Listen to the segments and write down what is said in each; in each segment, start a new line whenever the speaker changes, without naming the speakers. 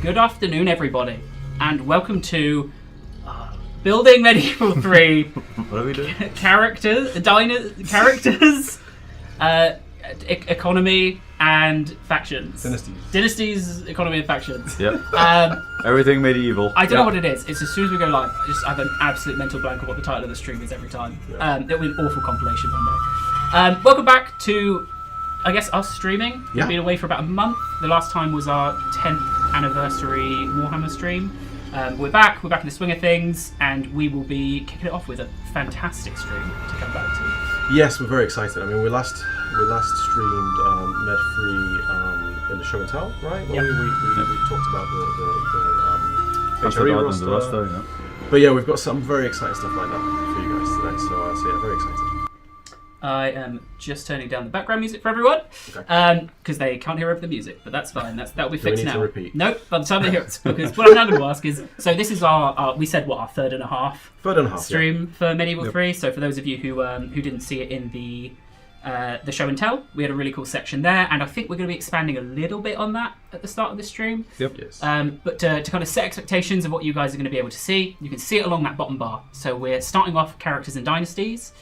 Good afternoon, everybody, and welcome to Building Medieval 3.
What are we doing?
Characters, economy, and factions. Dynasties, economy, and factions.
Yep. Everything medieval.
I don't know what it is. It's as soon as we go live, I have an absolute mental blank of what the title of the stream is every time. It'll be an awful compilation one day. Welcome back to, I guess, us streaming. We've been away for about a month. The last time was our 10th anniversary Warhammer stream. We're back in the swing of things, and we will be kicking it off with a fantastic stream to come back to.
Yes, we're very excited. I mean, we last streamed Med3 in the show and tell, right? Well, we talked about the HRE roster.
Yeah.
But yeah, we've got some very exciting stuff lined up for you guys today. So yeah, very excited. I
am just turning down the background music for everyone because they can't hear over the music, but that's fine. That'll be fixed now.
To repeat?
Nope, by the time they hear it, because what I'm now going to ask is, so this is our we said our third and a half stream for Medieval 3. So for those of you who didn't see it in the show and tell, we had a really cool section there, and I think we're going to be expanding a little bit on that at the start of this stream.
Yep. Yes.
But to kind of set expectations of what you guys are going to be able to see, you can see it along that bottom bar. So we're starting off characters and dynasties.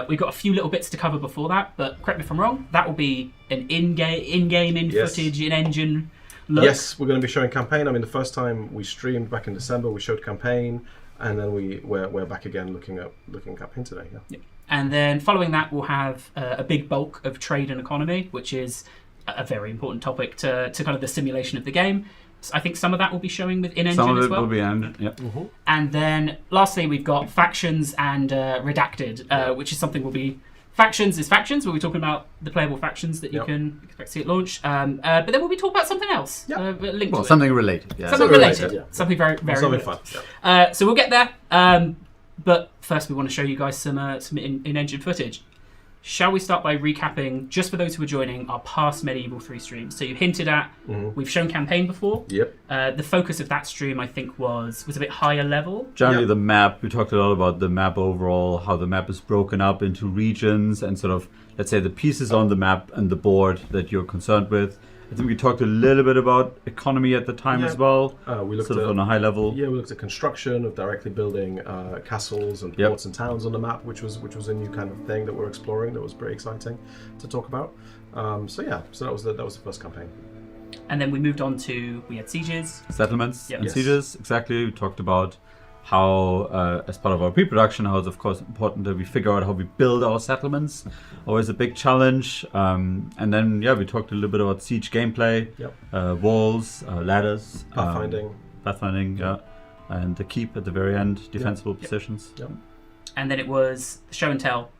We've got a few little bits to cover before that, but correct me if I'm wrong, that will be an in-game, footage, in-engine look.
Yes, we're going to be showing campaign. I mean, the first time we streamed back in December, we showed campaign, and then we're back again looking at campaign today. Yeah.
And then following that, we'll have a big bulk of trade and economy, which is a very important topic to kind of the simulation of the game. I think some of that will be showing with in-engine as well.
Some of it will be in, yep.
Mm-hmm.
And then lastly, we've got factions and redacted, which is something we'll be... Factions is factions. We'll be talking about the playable factions that you can expect to see at launch. But then we'll be talking about something else. Linked to
something related. Yeah.
Something related. Something very, very
something
related.
fun. Yeah.
So we'll get there. But first, we want to show you guys some in-engine footage. Shall we start by recapping, just for those who are joining, our past Medieval 3 streams? So you hinted at, we've shown campaign before.
Yep.
The focus of that stream, I think, was a bit higher level.
Generally, the map, we talked a lot about the map overall, how the map is broken up into regions and sort of, let's say, the pieces on the map and the board that you're concerned with. I think we talked a little bit about economy at the time as well.
We looked
sort
at,
of on a high level.
Yeah, we looked at construction of directly building castles and ports and towns on the map, which was a new kind of thing that we're exploring. That was pretty exciting to talk about. So that was the first campaign.
And then we moved on to we had sieges,
settlements, and sieges. Exactly, we talked about how, as part of our pre-production, how it's of course important that we figure out how we build our settlements. Always a big challenge. And then, we talked a little bit about siege gameplay, walls, ladders, pathfinding, and the keep at the very end, defensible positions.
Yep.
And then it was show and tell,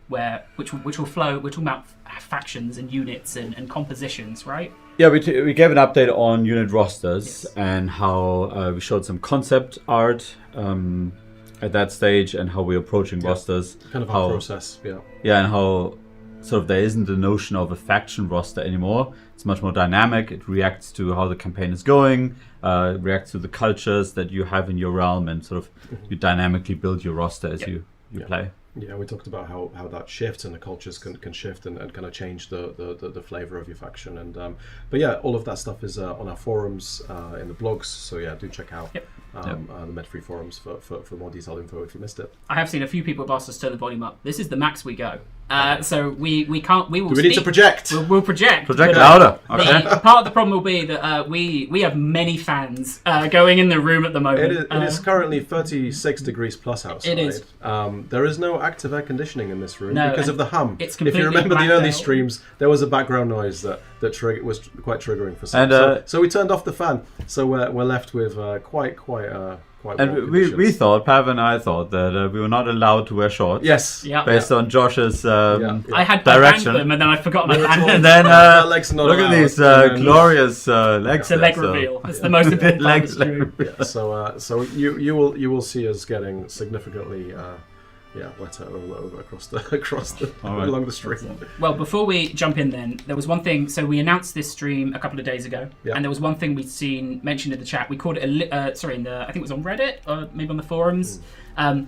which will mount factions and units and compositions, right?
Yeah, we gave an update on unit rosters and how we showed some concept art at that stage and how we're approaching rosters.
Kind of our process,
Yeah, and how sort of there isn't the notion of a faction roster anymore. It's much more dynamic. It reacts to how the campaign is going, reacts to the cultures that you have in your realm, and sort of you dynamically build your roster as you play.
Yeah, we talked about how that shifts and the cultures can shift and kind of change the flavor of your faction. And but all of that stuff is on our forums in the blogs. So do check out the Med3 forums for more detailed info if you missed it.
I have seen a few people have asked us to turn the volume up. This is the max we go. So we can't. We will.
Do we need to project?
We'll project.
Project louder. Okay.
Part of the problem will be that we have many fans going in the room at the moment.
It is currently 36 degrees plus outside.
It is.
There is no active air conditioning in this room because of the hum.
It's
if you remember the early
out.
Streams, there was a background noise that was quite triggering for some. So we turned off the fan. So we're left with quite.
And we thought, Pav and I thought that we were not allowed to wear shorts.
Yes.
Based on Josh's
I had
direction.
Them and then I forgot my band.
And then look at these glorious legs.
It's a leg reveal. It's the most important part of the stream.
So you will see us getting significantly wetter across along the stream.
Well, before we jump in, then there was one thing. So we announced this stream a couple of days ago, and there was one thing we'd seen mentioned in the chat. We called it I think it was on Reddit or maybe on the forums.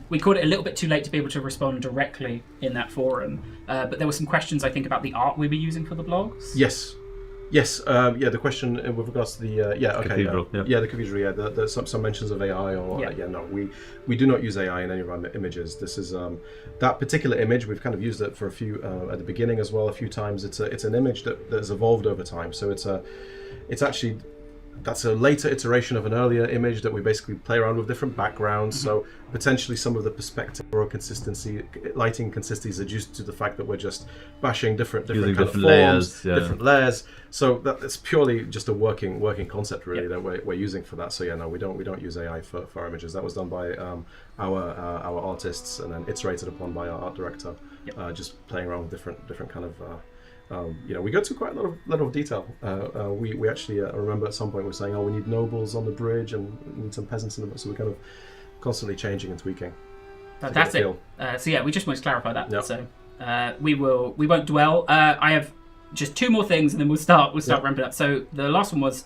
We called it a little bit too late to be able to respond directly in that forum, but there were some questions I think about the art we were using for the blogs.
Yes. Yes, the question with regards to the
Cathedral,
the cathedral, there's some mentions of AI or no, we do not use AI in any of our images. This is that particular image. We've kind of used it for a few at the beginning as well, a few times. It's an image that's evolved over time. So it's actually. That's a later iteration of an earlier image that we basically play around with different backgrounds. So potentially some of the perspective or lighting consistencies are due to the fact that we're just bashing different kind of forms,
layers,
different layers. So it's purely just a working concept really that we're using for that. So no, we don't use AI for our images. That was done by our artists and then iterated upon by our art director. Just playing around with different kind of. We go to quite a lot of detail. We actually I remember at some point we were saying, we need nobles on the bridge and we need some peasants in the. So we're kind of constantly changing and tweaking.
Fantastic. We just wanted to clarify that. Yep. So we won't dwell. I have just two more things and then we'll start ramping up. So the last one was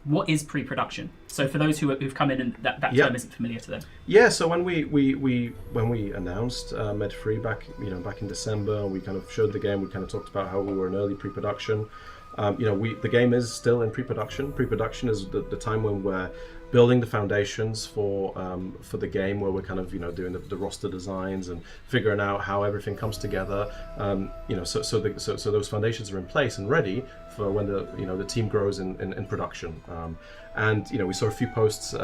what is pre-production? So for those who've come in and that term isn't familiar to them. Yeah, so when we announced Med3 back in December, we kind of showed the game. We kind of talked about how we were in early pre-production. The game is still in pre-production. Pre-production is the time when we're building the foundations for the game, where we're kind of doing the roster designs and figuring out how everything comes together. So those foundations are in place and ready for when the team grows in production. And we saw a few posts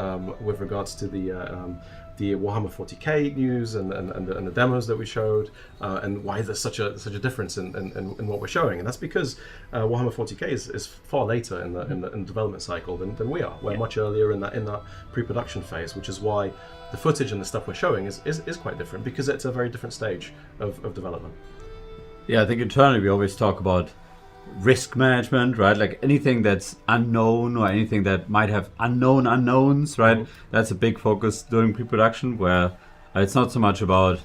with regards to the Warhammer 40k news and the demos that we showed, and why there's such a difference in what we're showing, and that's because Warhammer 40k is far later in the development cycle than we are. We're much earlier in that pre-production phase, which is why the footage and the stuff we're showing is quite different, because it's a very different stage of development.
Yeah, I think internally we always talk about risk management, right? Like anything that's unknown or anything that might have unknown unknowns, right? Mm-hmm. That's a big focus during pre-production, where it's not so much about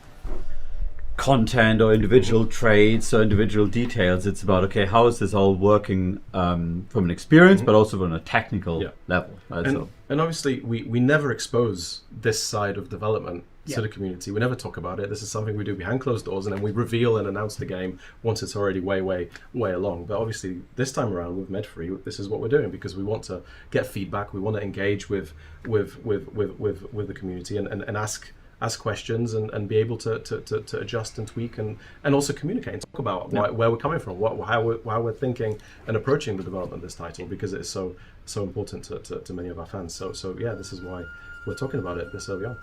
content or individual traits or individual details. It's about, okay, how is this all working from an experience, but also from a technical level, right?
And obviously we never expose this side of development to the community. We never talk about it. This is something we do behind closed doors, and then we reveal and announce the game once it's already way along. But obviously this time around with Med3, this is what we're doing, because we want to get feedback. We want to engage with the community and ask questions and be able to adjust and tweak and also communicate and talk about where we're coming from, how we're thinking and approaching the development of this title, because it's so important to many of our fans. So this is why we're talking about it this early on.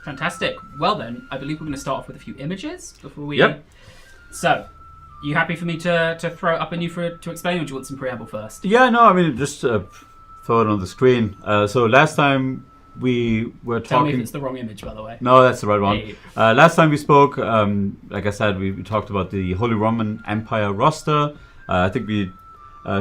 Fantastic. Well then, I believe we're going to start off with a few images before we... Yep. So, you happy for me to throw it up and you to explain, or do you want some preamble first?
Yeah, no, I mean, just throw it on the screen. So last time we were talking...
Tell me if it's the wrong image, by the way.
No, that's the right one. Hey. Last time we spoke, like I said, we talked about the Holy Roman Empire roster. I think we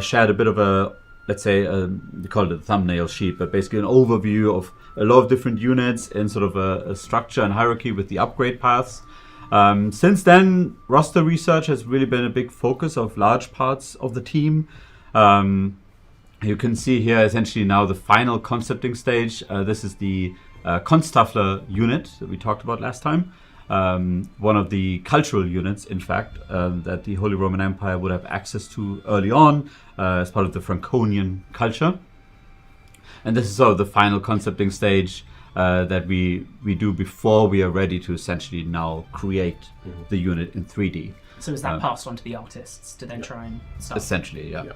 shared a bit of a, let's say, we call it a thumbnail sheet, but basically an overview of a lot of different units in sort of a structure and hierarchy with the upgrade paths. Since then, roster research has really been a big focus of large parts of the team. You can see here essentially now the final concepting stage. This is the Konstaffler unit that we talked about last time. One of the cultural units, in fact, that the Holy Roman Empire would have access to early on as part of the Franconian culture. And this is sort of the final concepting stage that we do before we are ready to essentially now create the unit in 3D.
So is that passed on to the artists to then try and start?
Essentially, yeah.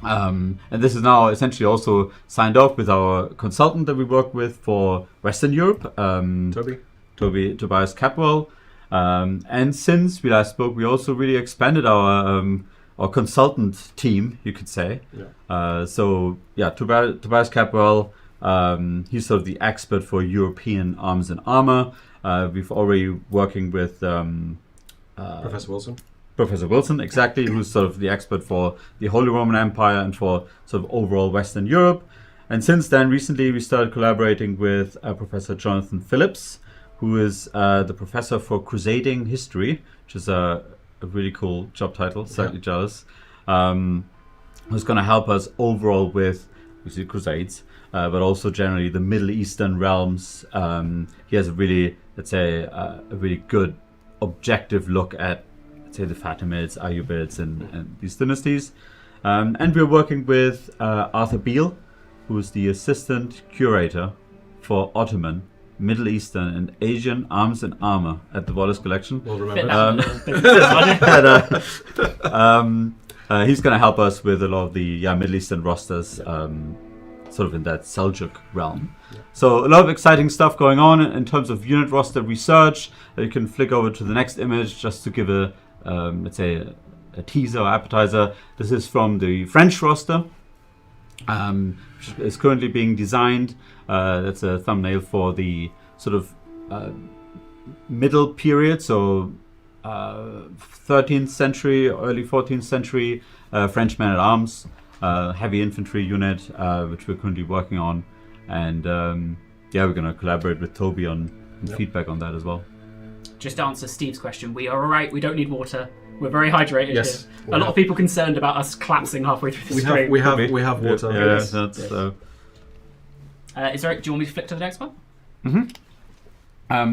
And this is now essentially also signed off with our consultant that we work with for Western Europe, Tobias Capwell. And since we last spoke, we also really expanded our consultant team, you could say. Tobias Capwell, he's sort of the expert for European arms and armor. We've already working with Professor Wilson, exactly, who's sort of the expert for the Holy Roman Empire and for sort of overall Western Europe. And since then, recently, we started collaborating with Professor Jonathan Phillips, who is the professor for Crusading History, which is a really cool job title, slightly jealous, who's going to help us overall with the Crusades, but also generally the Middle Eastern realms. He has a really, let's say, a really good objective look at, let's say, the Fatimids, Ayyubids, and these dynasties. And we're working with Arthur Beale, who's the assistant curator for Ottoman, Middle Eastern, and Asian arms and armor at the Wallace Collection.
Well
Fit
remembered.
And, he's going to help us with a lot of the Middle Eastern rosters, sort of in that Seljuk realm. So a lot of exciting stuff going on in terms of unit roster research. You can flick over to the next image just to give a, let's say, a teaser or appetizer. This is from the French roster, which is currently being designed. That's a thumbnail for the sort of middle period, so 13th century, early 14th century French men-at-arms, heavy infantry unit, which we're currently working on. And we're going to collaborate with Toby on feedback on that as well.
Just to answer Steve's question, we are all right. We don't need water. We're very hydrated.
Yes,
here. A lot of people concerned about us collapsing halfway through the stream.
We have water.
Yeah,
Yes.
that's...
Do you want me to flick to the next one?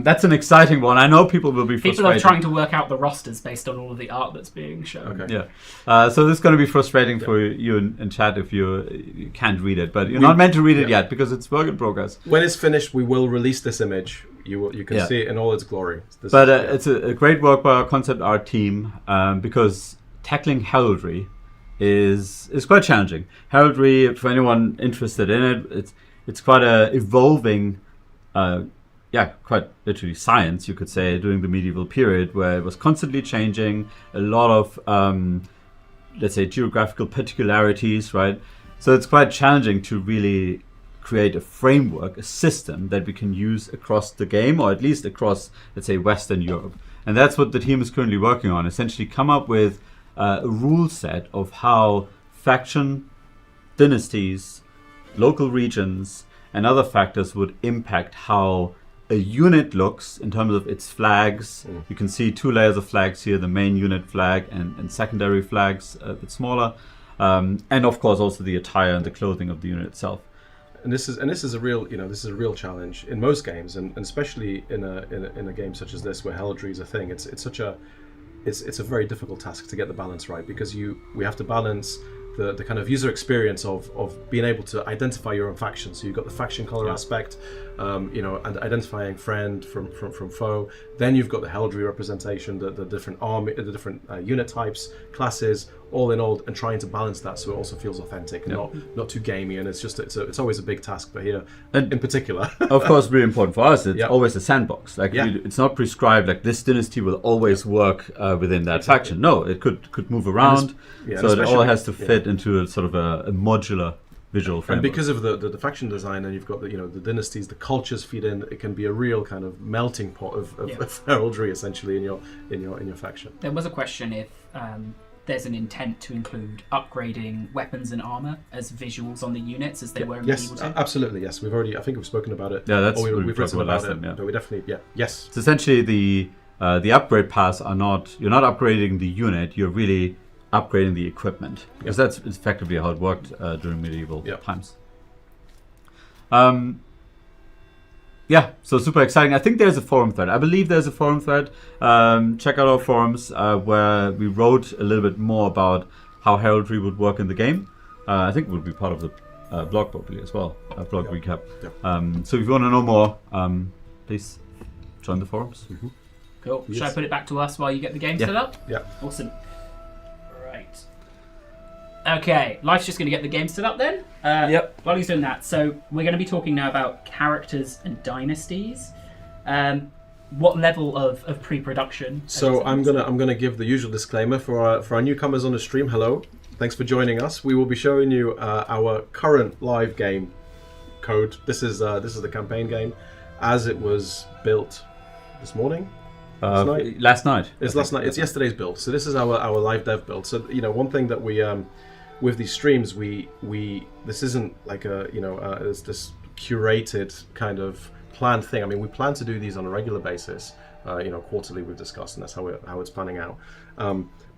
That's an exciting one. I know people will be
People
frustrated.
are trying to work out the rosters based on all of the art that's being shown.
Okay.
Yeah. So this is going to be frustrating for you in chat if you can't read it, but you're not meant to read it yet because it's work in progress.
When it's finished, we will release this image. You can see it in all its glory.
It's a great work by our concept art team because tackling heraldry is quite challenging. Heraldry, for anyone interested in it, it's quite a evolving, quite literally science, you could say, during the medieval period, where it was constantly changing. A lot of, let's say, geographical particularities, right? So it's quite challenging to really create a framework, a system that we can use across the game, or at least across, let's say, Western Europe. And that's what the team is currently working on, essentially come up with a rule set of how faction, dynasties, local regions, and other factors would impact how a unit looks in terms of its flags. You can see 2 layers of flags here, the main unit flag and secondary flags, a bit smaller. And of course also the attire and the clothing of the unit itself.
And this is a real challenge in most games, and especially in a game such as this where heraldry is a thing. It's a very difficult task to get the balance right, because we have to balance the kind of user experience of being able to identify your own faction. So you've got the faction color aspect, and identifying friend from foe. Then you've got the heraldry representation, the different army, the different unit types, classes, all in all, and trying to balance that so it also feels authentic and not too gamey. And it's always a big task. But here, in particular,
of course, really important for us. It's always a sandbox. It's not prescribed. Like this dynasty will always work within that faction. No, it could move around. So it all has to fit into a sort of a modular visual framework.
And because of the faction design, and you've got the dynasties, the cultures feed in. It can be a real kind of melting pot of heraldry, essentially, in your faction.
There was a question if there's an intent to include upgrading weapons and armor as visuals on the units as they were in medieval times.
Absolutely, yes. I think we've spoken about it.
Yeah, that's
we've written about it.
Time,
But we definitely, yes.
It's essentially the upgrade paths are not. You're not upgrading the unit. You're really upgrading the equipment, because that's effectively how it worked during medieval times. So super exciting. I think there's a forum thread. I believe there's a forum thread. Check out our forums where we wrote a little bit more about how heraldry would work in the game. I think it would be part of the blog probably as well, blog recap. So if you want to know more, please join the forums.
Cool. Should I put it back to us while you get the game set up?
Yeah.
Awesome. Right. Okay, Life's just going to get the game set up then. While he's doing that, so we're going to be talking now about characters and dynasties. What level of pre-production?
So I'm gonna give the usual disclaimer for our newcomers on the stream. Hello, thanks for joining us. We will be showing you our current live game code. This is the campaign game as it was built this morning.
Last night.
It's last night. It's yesterday's build. So this is our live dev build. So one thing that we with these streams we this isn't like it's this curated kind of planned thing. I mean, we plan to do these on a regular basis. Quarterly we've discussed, and that's how it's planning out.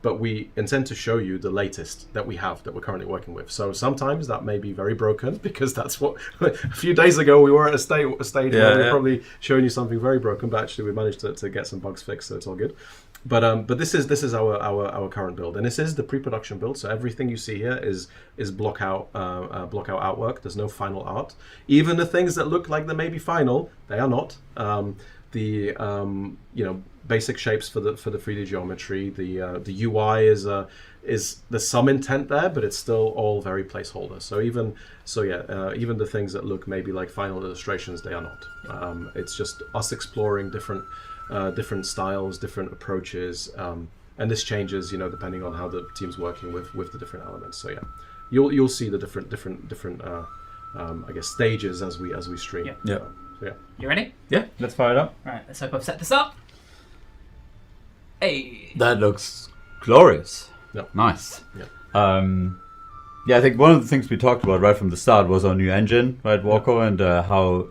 But we intend to show you the latest that we're currently working with. So sometimes that may be very broken, because that's what a few days ago we were at a stage where we were probably showing you something very broken, but actually we managed to get some bugs fixed, so it's all good. But this is our current build, and this is the pre-production build. So everything you see here is block out artwork. There's no final art. Even the things that look like they may be final, they are not. The basic shapes for the 3D geometry. The UI is there's some intent there, but it's still all very placeholder. So even the things that look maybe like final illustrations, they are not. It's just us exploring different styles, different approaches, and this changes, depending on how the team's working with the different elements. So yeah, you'll see the different I guess stages as we stream.
Yeah.
So yeah.
You ready?
Yeah, let's fire it up.
Right, let's hope I've set this up. Hey.
That looks glorious.
Yeah.
Nice.
Yeah.
Yeah, I think one of the things we talked about right from the start was our new engine, right, YOHOYOHO, and how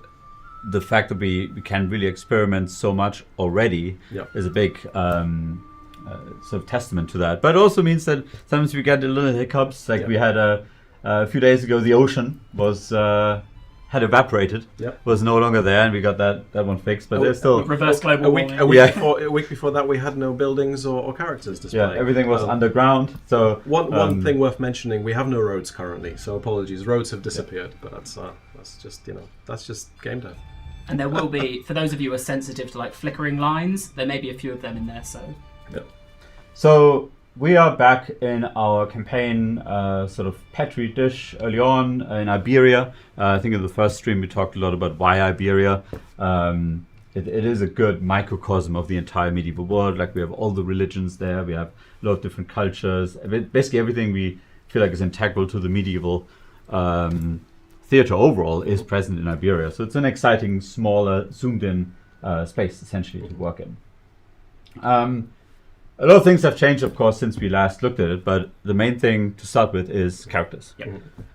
the fact that we can really experiment so much already is a big sort of testament to that. But it also means that sometimes we get a little hiccups. Like we had a few days ago, the ocean was had evaporated, was no longer there, and we got that one fixed. But there's still
reverse global
a
warming.
week before that, we had no buildings or characters displayed.
Yeah, everything was underground. So
one thing worth mentioning: we have no roads currently. So apologies, roads have disappeared. But that's just game dev.
And there will be, for those of you who are sensitive to like flickering lines, there may be a few of them in there.
So we are back in our campaign sort of petri dish early on in Iberia. I think in the first stream we talked a lot about why Iberia. It is a good microcosm of the entire medieval world. Like we have all the religions there. We have a lot of different cultures. Basically everything we feel like is integral to the medieval theatre overall is present in Iberia. So it's an exciting, smaller, zoomed-in space, essentially, to work in. A lot of things have changed, of course, since we last looked at it, but the main thing to start with is characters.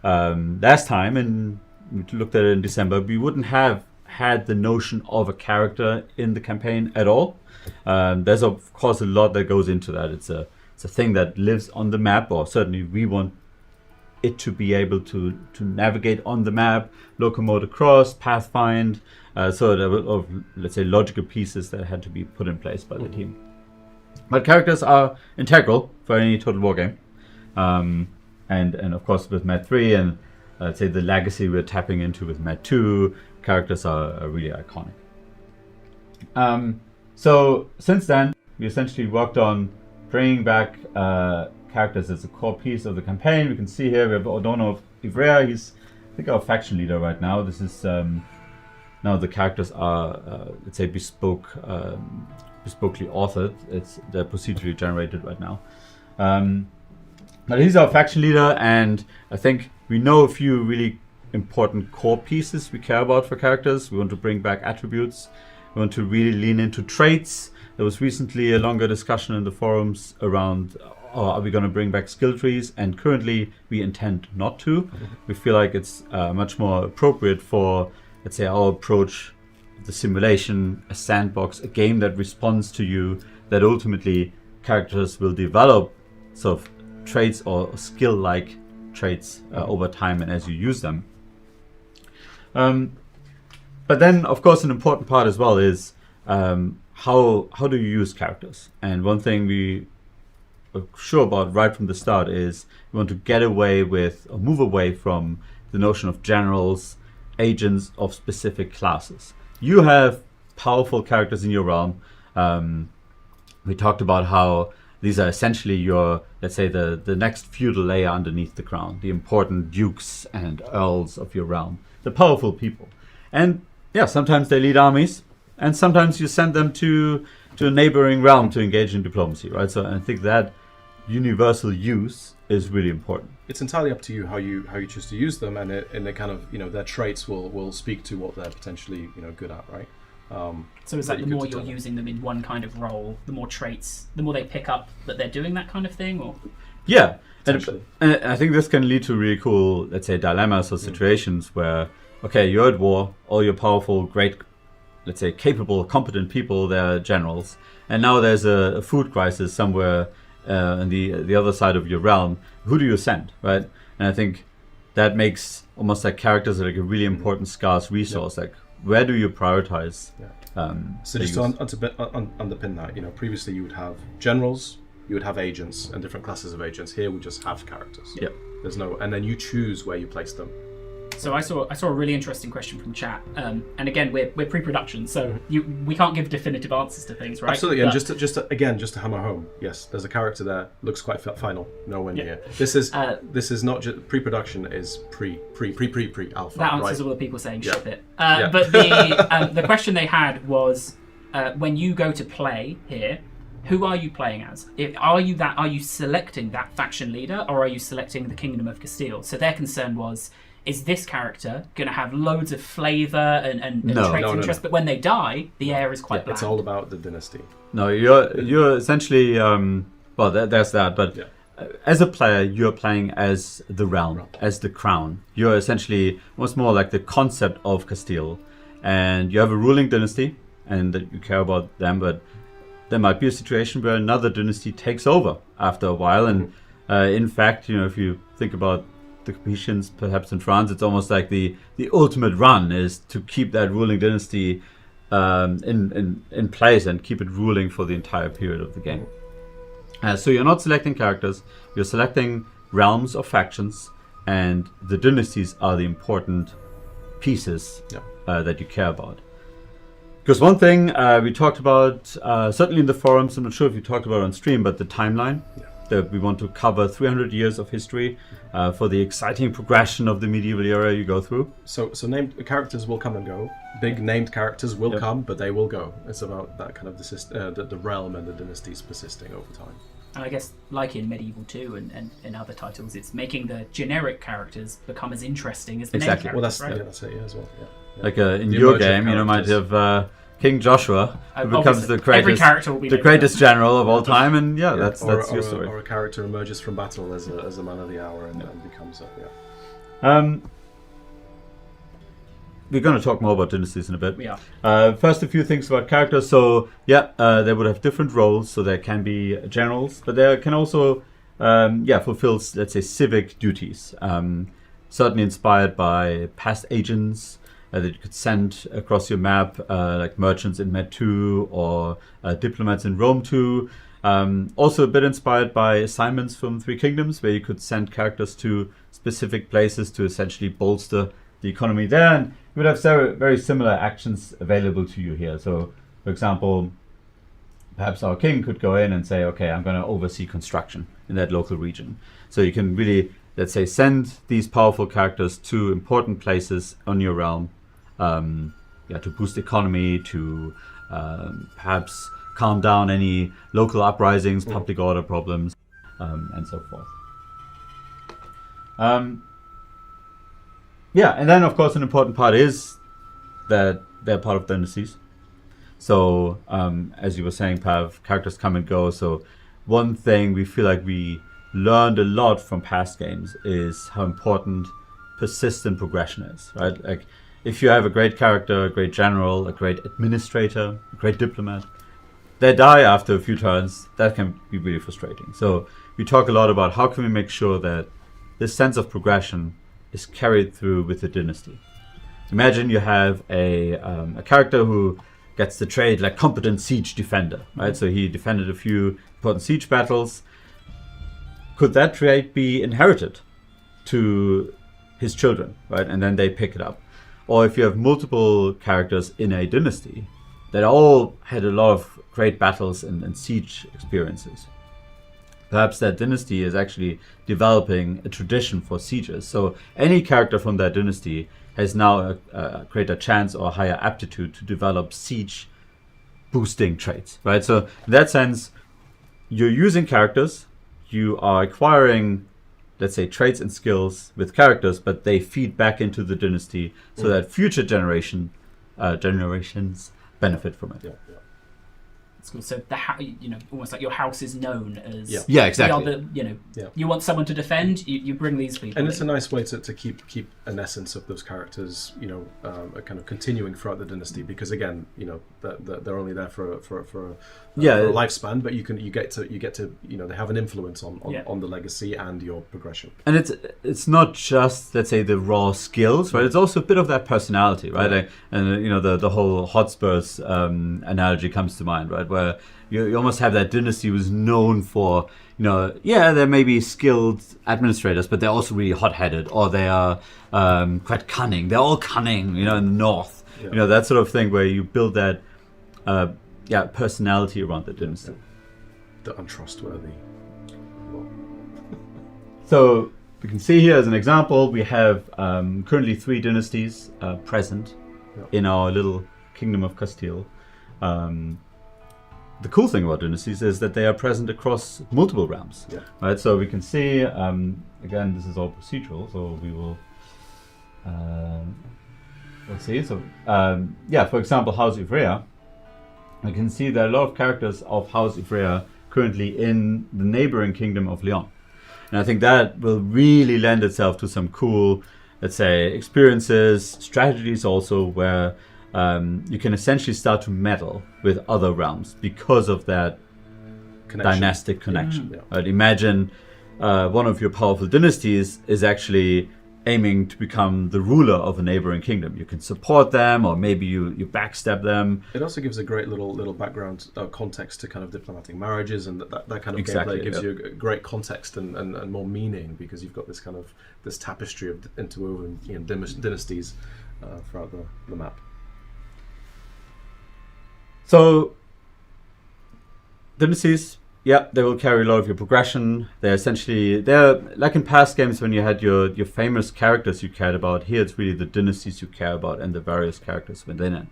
Last time, and we looked at it in December, we wouldn't have had the notion of a character in the campaign at all. There's, of course, a lot that goes into that. It's a thing that lives on the map, or certainly we want it to be able to navigate on the map, locomote across, pathfind. So there were, let's say, logical pieces that had to be put in place by the team. But characters are integral for any total war game. And of course with Med 3 and let's say the legacy we're tapping into with Med 2, characters are really iconic. So since then, we essentially worked on bringing back characters as a core piece of the campaign. We can see here we have Odono of Ivrea. He's, I think, our faction leader right now. This is now the characters are let's say bespokely authored. They're procedurally generated right now. But he's our faction leader, and I think we know a few really important core pieces we care about for characters. We want to bring back attributes. We want to really lean into traits. There was recently a longer discussion in the forums around are we going to bring back skill trees, and currently we intend not to. We feel like it's much more appropriate for, let's say, our approach, the simulation, a sandbox, a game that responds to you, that ultimately characters will develop sort of traits or skill-like traits over time and as you use them. But then, of course, an important part as well is how do you use characters? And one thing we are sure about right from the start is we want to get away with, or move away from, the notion of generals, agents of specific classes. You have powerful characters in your realm. We talked about how these are essentially your, let's say, the next feudal layer underneath the crown, the important dukes and earls of your realm, the powerful people. And yeah, sometimes they lead armies, and sometimes you send them to a neighboring realm to engage in diplomacy, right? So I think that universal use is really important.
It's entirely up to you how you choose to use them, and they kind of, their traits will speak to what they're potentially good at, right?
So is that the more you're using them in one kind of role, the more traits, the more they pick up that they're doing that kind of thing, or?
Yeah, and I think this can lead to really cool, let's say, dilemmas or situations where, okay, you're at war, all your powerful, great, let's say, capable, competent people, they're generals, and now there's a food crisis somewhere on the other side of your realm. Who do you send, right? And I think that makes almost like characters like a really important scarce resource. Like, where do you prioritize?
So just to underpin that, previously you would have generals, you would have agents and different classes of agents. Here we just have characters.
Yep.
There's no, and then you choose where you place them.
So I saw a really interesting question from chat, and again we're pre-production, so we can't give definitive answers to things, right?
Absolutely, and just to hammer home, yes, there's a character there, looks quite final, nowhere near. This is not just pre-production, is pre-alpha.
That answers
right?
all the people saying ship it. But the question they had was, when you go to play here, who are you playing as? Are you selecting that faction leader, or are you selecting the Kingdom of Castile? So their concern was, is this character going to have loads of flavour and traits and interest? But when they die, the air is quite bland.
It's all about the dynasty.
No, you're essentially there's that. But as a player, you're playing as the realm, as the crown. You're essentially almost more like the concept of Castile, and you have a ruling dynasty, and that you care about them. But there might be a situation where another dynasty takes over after a while, and in fact, if you think about the Capetians, perhaps in France, it's almost like the ultimate run is to keep that ruling dynasty in place and keep it ruling for the entire period of the game. So you're not selecting characters, you're selecting realms or factions, and the dynasties are the important pieces that you care about. Because one thing we talked about, certainly in the forums, I'm not sure if you talked about it on stream, but the timeline. That we want to cover 300 years of history for the exciting progression of the medieval era you go through.
So named characters will come and go. Big named characters will come, but they will go. It's about that kind of the realm and the dynasties persisting over time.
And I guess, like in Medieval 2 and other titles, it's making the generic characters become as interesting as the named characters.
Well, that's
right?
that's it as well. Yeah.
Like in your game, you might have King Joshua, who becomes the greatest general of all time, and that's your story.
Or a character emerges from battle as a man of the hour and becomes
We're going to talk more about dynasties in a bit.
We are.
First, a few things about characters. So, they would have different roles. So there can be generals, but they can also, fulfill, let's say, civic duties. Certainly inspired by past agents that you could send across your map, like merchants in Med 2 or diplomats in Rome 2. Also a bit inspired by assignments from Three Kingdoms, where you could send characters to specific places to essentially bolster the economy there. And you would have very similar actions available to you here. So, for example, perhaps our king could go in and say, okay, I'm going to oversee construction in that local region. So you can really, let's say, send these powerful characters to important places on your realm, to boost the economy, to perhaps calm down any local uprisings, public order problems, and so forth. And then of course an important part is that they're part of dynasties. So as you were saying, Pav, characters come and go. So one thing we feel like we learned a lot from past games is how important persistent progression is, right? Like if you have a great character, a great general, a great administrator, a great diplomat, they die after a few turns. That can be really frustrating. So we talk a lot about how can we make sure that this sense of progression is carried through with the dynasty. Imagine you have a character who gets the trait like competent siege defender, right? So he defended a few important siege battles. Could that trait be inherited to his children, right? And then they pick it up. Or if you have multiple characters in a dynasty that all had a lot of great battles and siege experiences, perhaps that dynasty is actually developing a tradition for sieges. So any character from that dynasty has now a greater chance or higher aptitude to develop siege boosting traits, right? So in that sense, you're using characters, you are acquiring, let's say, traits and skills with characters, but they feed back into the dynasty so that future generations benefit from it.
It's cool. So almost like your house is known as
Yeah, exactly.
We are you want someone to defend, you bring these people.
And it's a nice way to keep an essence of those characters, kind of continuing throughout the dynasty, because again, they're only there for a lifespan, but you get to they have an influence on the legacy and your progression.
And it's not just, let's say, the raw skills, right? It's also a bit of that personality, right? And the whole Hotspurs analogy comes to mind, right? Where you almost have that dynasty who's known for, there may be skilled administrators, but they're also really hot-headed, or they are quite cunning. They're all cunning, in the north. Yeah. That sort of thing where you build that personality around the dynasty.
The untrustworthy.
So we can see here as an example, we have currently 3 dynasties present in our little kingdom of Castile. The cool thing about dynasties is that they are present across multiple realms. Yeah. Right. So we can see, again, this is all procedural, so we will let's see. So for example, House Ivrea. I can see there are a lot of characters of House Ivrea currently in the neighboring kingdom of Leon. And I think that will really lend itself to some cool, let's say, experiences, strategies also, where you can essentially start to meddle with other realms because of that dynastic connection. Yeah. Right? Imagine one of your powerful dynasties is actually aiming to become the ruler of a neighboring kingdom. You can support them, or maybe you backstab them.
It also gives a great little background context to kind of diplomatic marriages, and that kind of gameplay gives you a great context and more meaning, because you've got this tapestry of interwoven dynasties throughout the map.
So dynasties, they will carry a lot of your progression. They're like in past games when you had your famous characters you cared about. Here it's really the dynasties you care about and the various characters within it.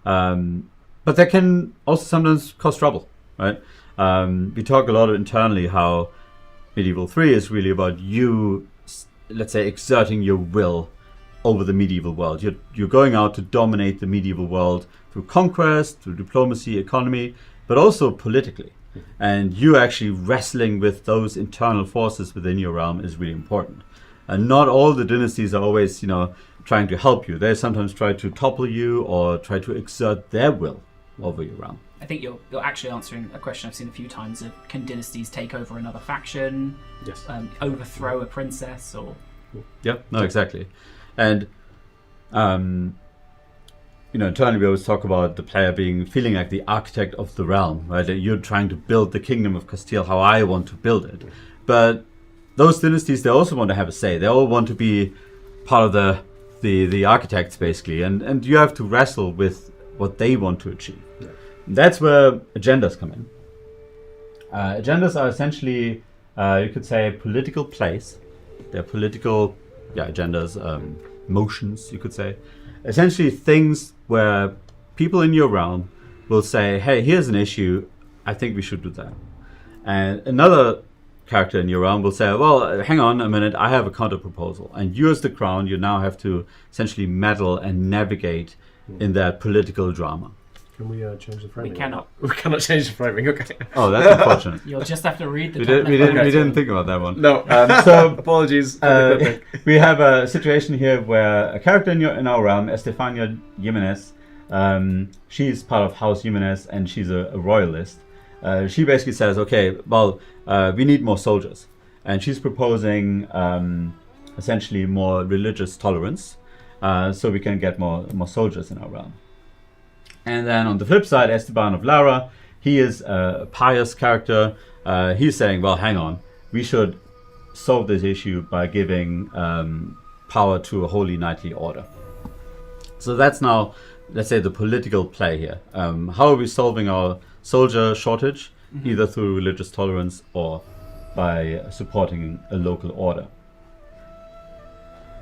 But they can also sometimes cause trouble, right? We talk a lot internally how Medieval 3 is really about you, let's say, exerting your will over the medieval world. You're going out to dominate the medieval world through conquest, through diplomacy, economy, but also politically. And you actually wrestling with those internal forces within your realm is really important. And not all the dynasties are always, trying to help you. They sometimes try to topple you or try to exert their will over your realm.
I think you're actually answering a question I've seen a few times of, can dynasties take over another faction?
Yes.
Overthrow a princess, or...
Yeah, no, exactly. And internally we always talk about the player feeling like the architect of the realm, right? That you're trying to build the kingdom of Castile how I want to build it. But those dynasties, they also want to have a say. They all want to be part of the architects, basically, and you have to wrestle with what they want to achieve. Yeah. That's where agendas come in. Agendas are essentially, you could say, political plays. They're political agendas, motions, you could say. Essentially things where people in your realm will say, hey, here's an issue, I think we should do that. And another character in your realm will say, well, hang on a minute, I have a counter proposal. And you as the crown, you now have to essentially meddle and navigate in that political drama.
Can we change the framing?
We cannot.
We cannot change the framing, okay.
Oh, that's unfortunate.
You'll just have to read the
we didn't think about that one.
No, so apologies.
We have a situation here where a character in our realm, Estefania Jimenez, she's part of House Jimenez and she's a royalist. She basically says, okay, well, we need more soldiers. And she's proposing essentially more religious tolerance so we can get more soldiers in our realm. And then on the flip side, Esteban of Lara, he is a pious character. He's saying, well, hang on, we should solve this issue by giving power to a holy knightly order. So that's now, let's say, the political play here. How are we solving our soldier shortage? Mm-hmm. Either through religious tolerance or by supporting a local order.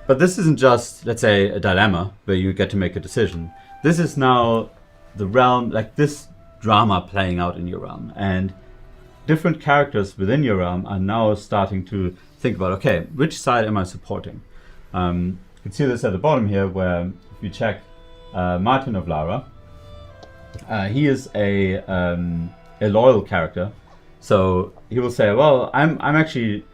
But this isn't just, let's say, a dilemma where you get to make a decision. This is now the realm, like this drama playing out in your realm, and different characters within your realm are now starting to think about, okay, which side am I supporting? You can see this at the bottom here, where if you check Martin of Lara, he is a loyal character, so he will say, well, I'm actually,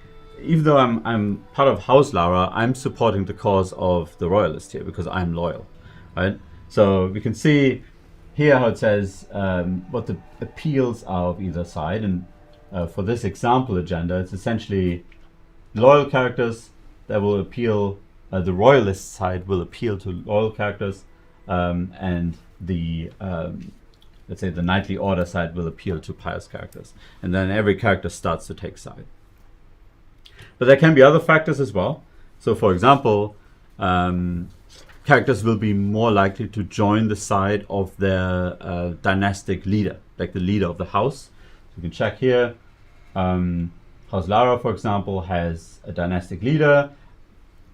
even though I'm part of House Lara, I'm supporting the cause of the royalist here because I'm loyal, right? So we can see here how it says what the appeals are of either side, and for this example agenda, it's essentially loyal characters that will appeal, the royalist side will appeal to loyal characters, and the let's say the knightly order side will appeal to pious characters, and then every character starts to take side. But there can be other factors as well. So for example, characters will be more likely to join the side of their dynastic leader, like the leader of the house. So you can check here. House Lara, for example, has a dynastic leader.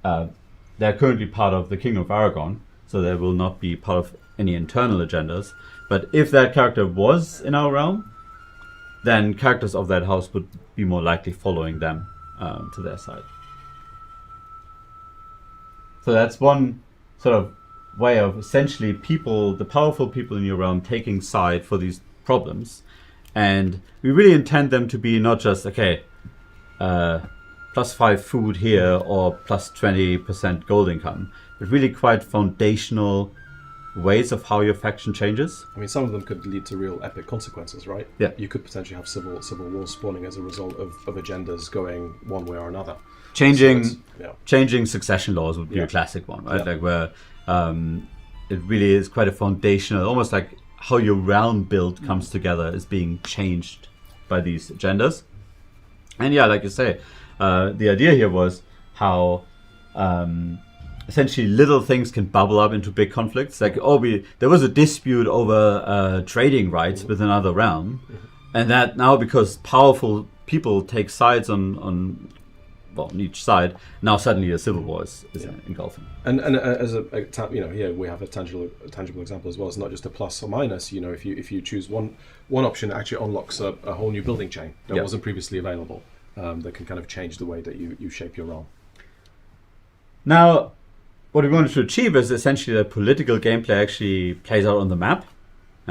They're currently part of the Kingdom of Aragon, so they will not be part of any internal agendas. But if that character was in our realm, then characters of that house would be more likely following them to their side. So that's one sort of way of essentially people, the powerful people in your realm, taking side for these problems. And we really intend them to be not just, okay, +5 food here or +20% gold income, but really quite foundational ways of how your faction changes.
I mean, some of them could lead to real epic consequences, right?
Yeah.
You could potentially have civil wars spawning as a result of agendas going one way or another.
Changing succession laws would be a classic one, right? Like where it really is quite a foundational, almost like how your realm build comes together is being changed by these agendas. And yeah, like you say, the idea here was how essentially little things can bubble up into big conflicts. Like, there was a dispute over trading rights with another realm, and that now, because powerful people take sides on each side, now suddenly a civil war is engulfing.
And as here we have a tangible example as well. It's not just a plus or minus. You know, if you choose one option, it actually unlocks a whole new building chain that wasn't previously available. That can kind of change the way that you shape your realm.
Now, what we wanted to achieve is essentially that political gameplay actually plays out on the map.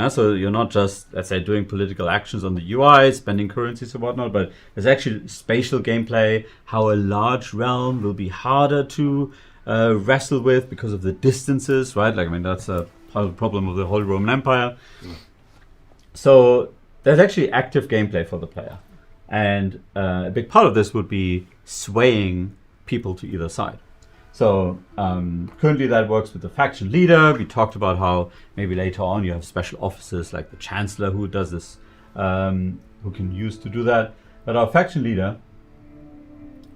So you're not just, let's say, doing political actions on the UI, spending currencies and whatnot, but there's actually spatial gameplay, how a large realm will be harder to wrestle with because of the distances, right? Like, I mean, that's a part of the problem of the Holy Roman Empire. So there's actually active gameplay for the player. And a big part of this would be swaying people to either side. So currently that works with the faction leader. We talked about how maybe later on you have special officers like the Chancellor who does this, who can use to do that. But our faction leader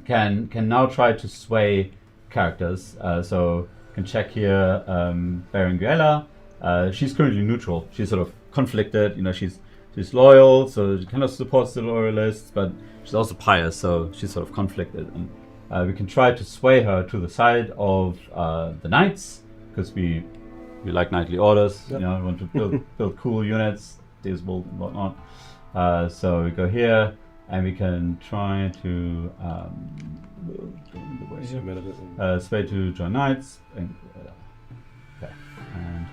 can now try to sway characters. So you can check here Berenguela. She's currently neutral. She's sort of conflicted. You know, she's loyal, so she kind of supports the loyalists, but she's also pious, so she's sort of conflicted. And we can try to sway her to the side of the knights, because we like knightly orders. You know, we want to build cool units, deals bold and whatnot. So we go here, and we can try to sway to join knights. Okay, and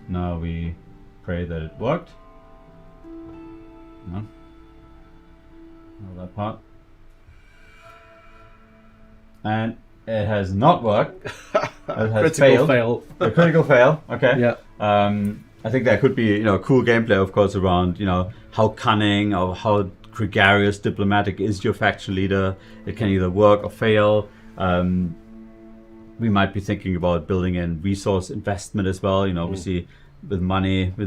now we pray that it worked. No, that part. And it has not worked. It has failed. A critical fail. Okay.
Yeah.
I think there could be, cool gameplay, of course, around, how cunning or how gregarious, diplomatic is your faction leader. It can either work or fail. We might be thinking about building in resource investment as well. Obviously, with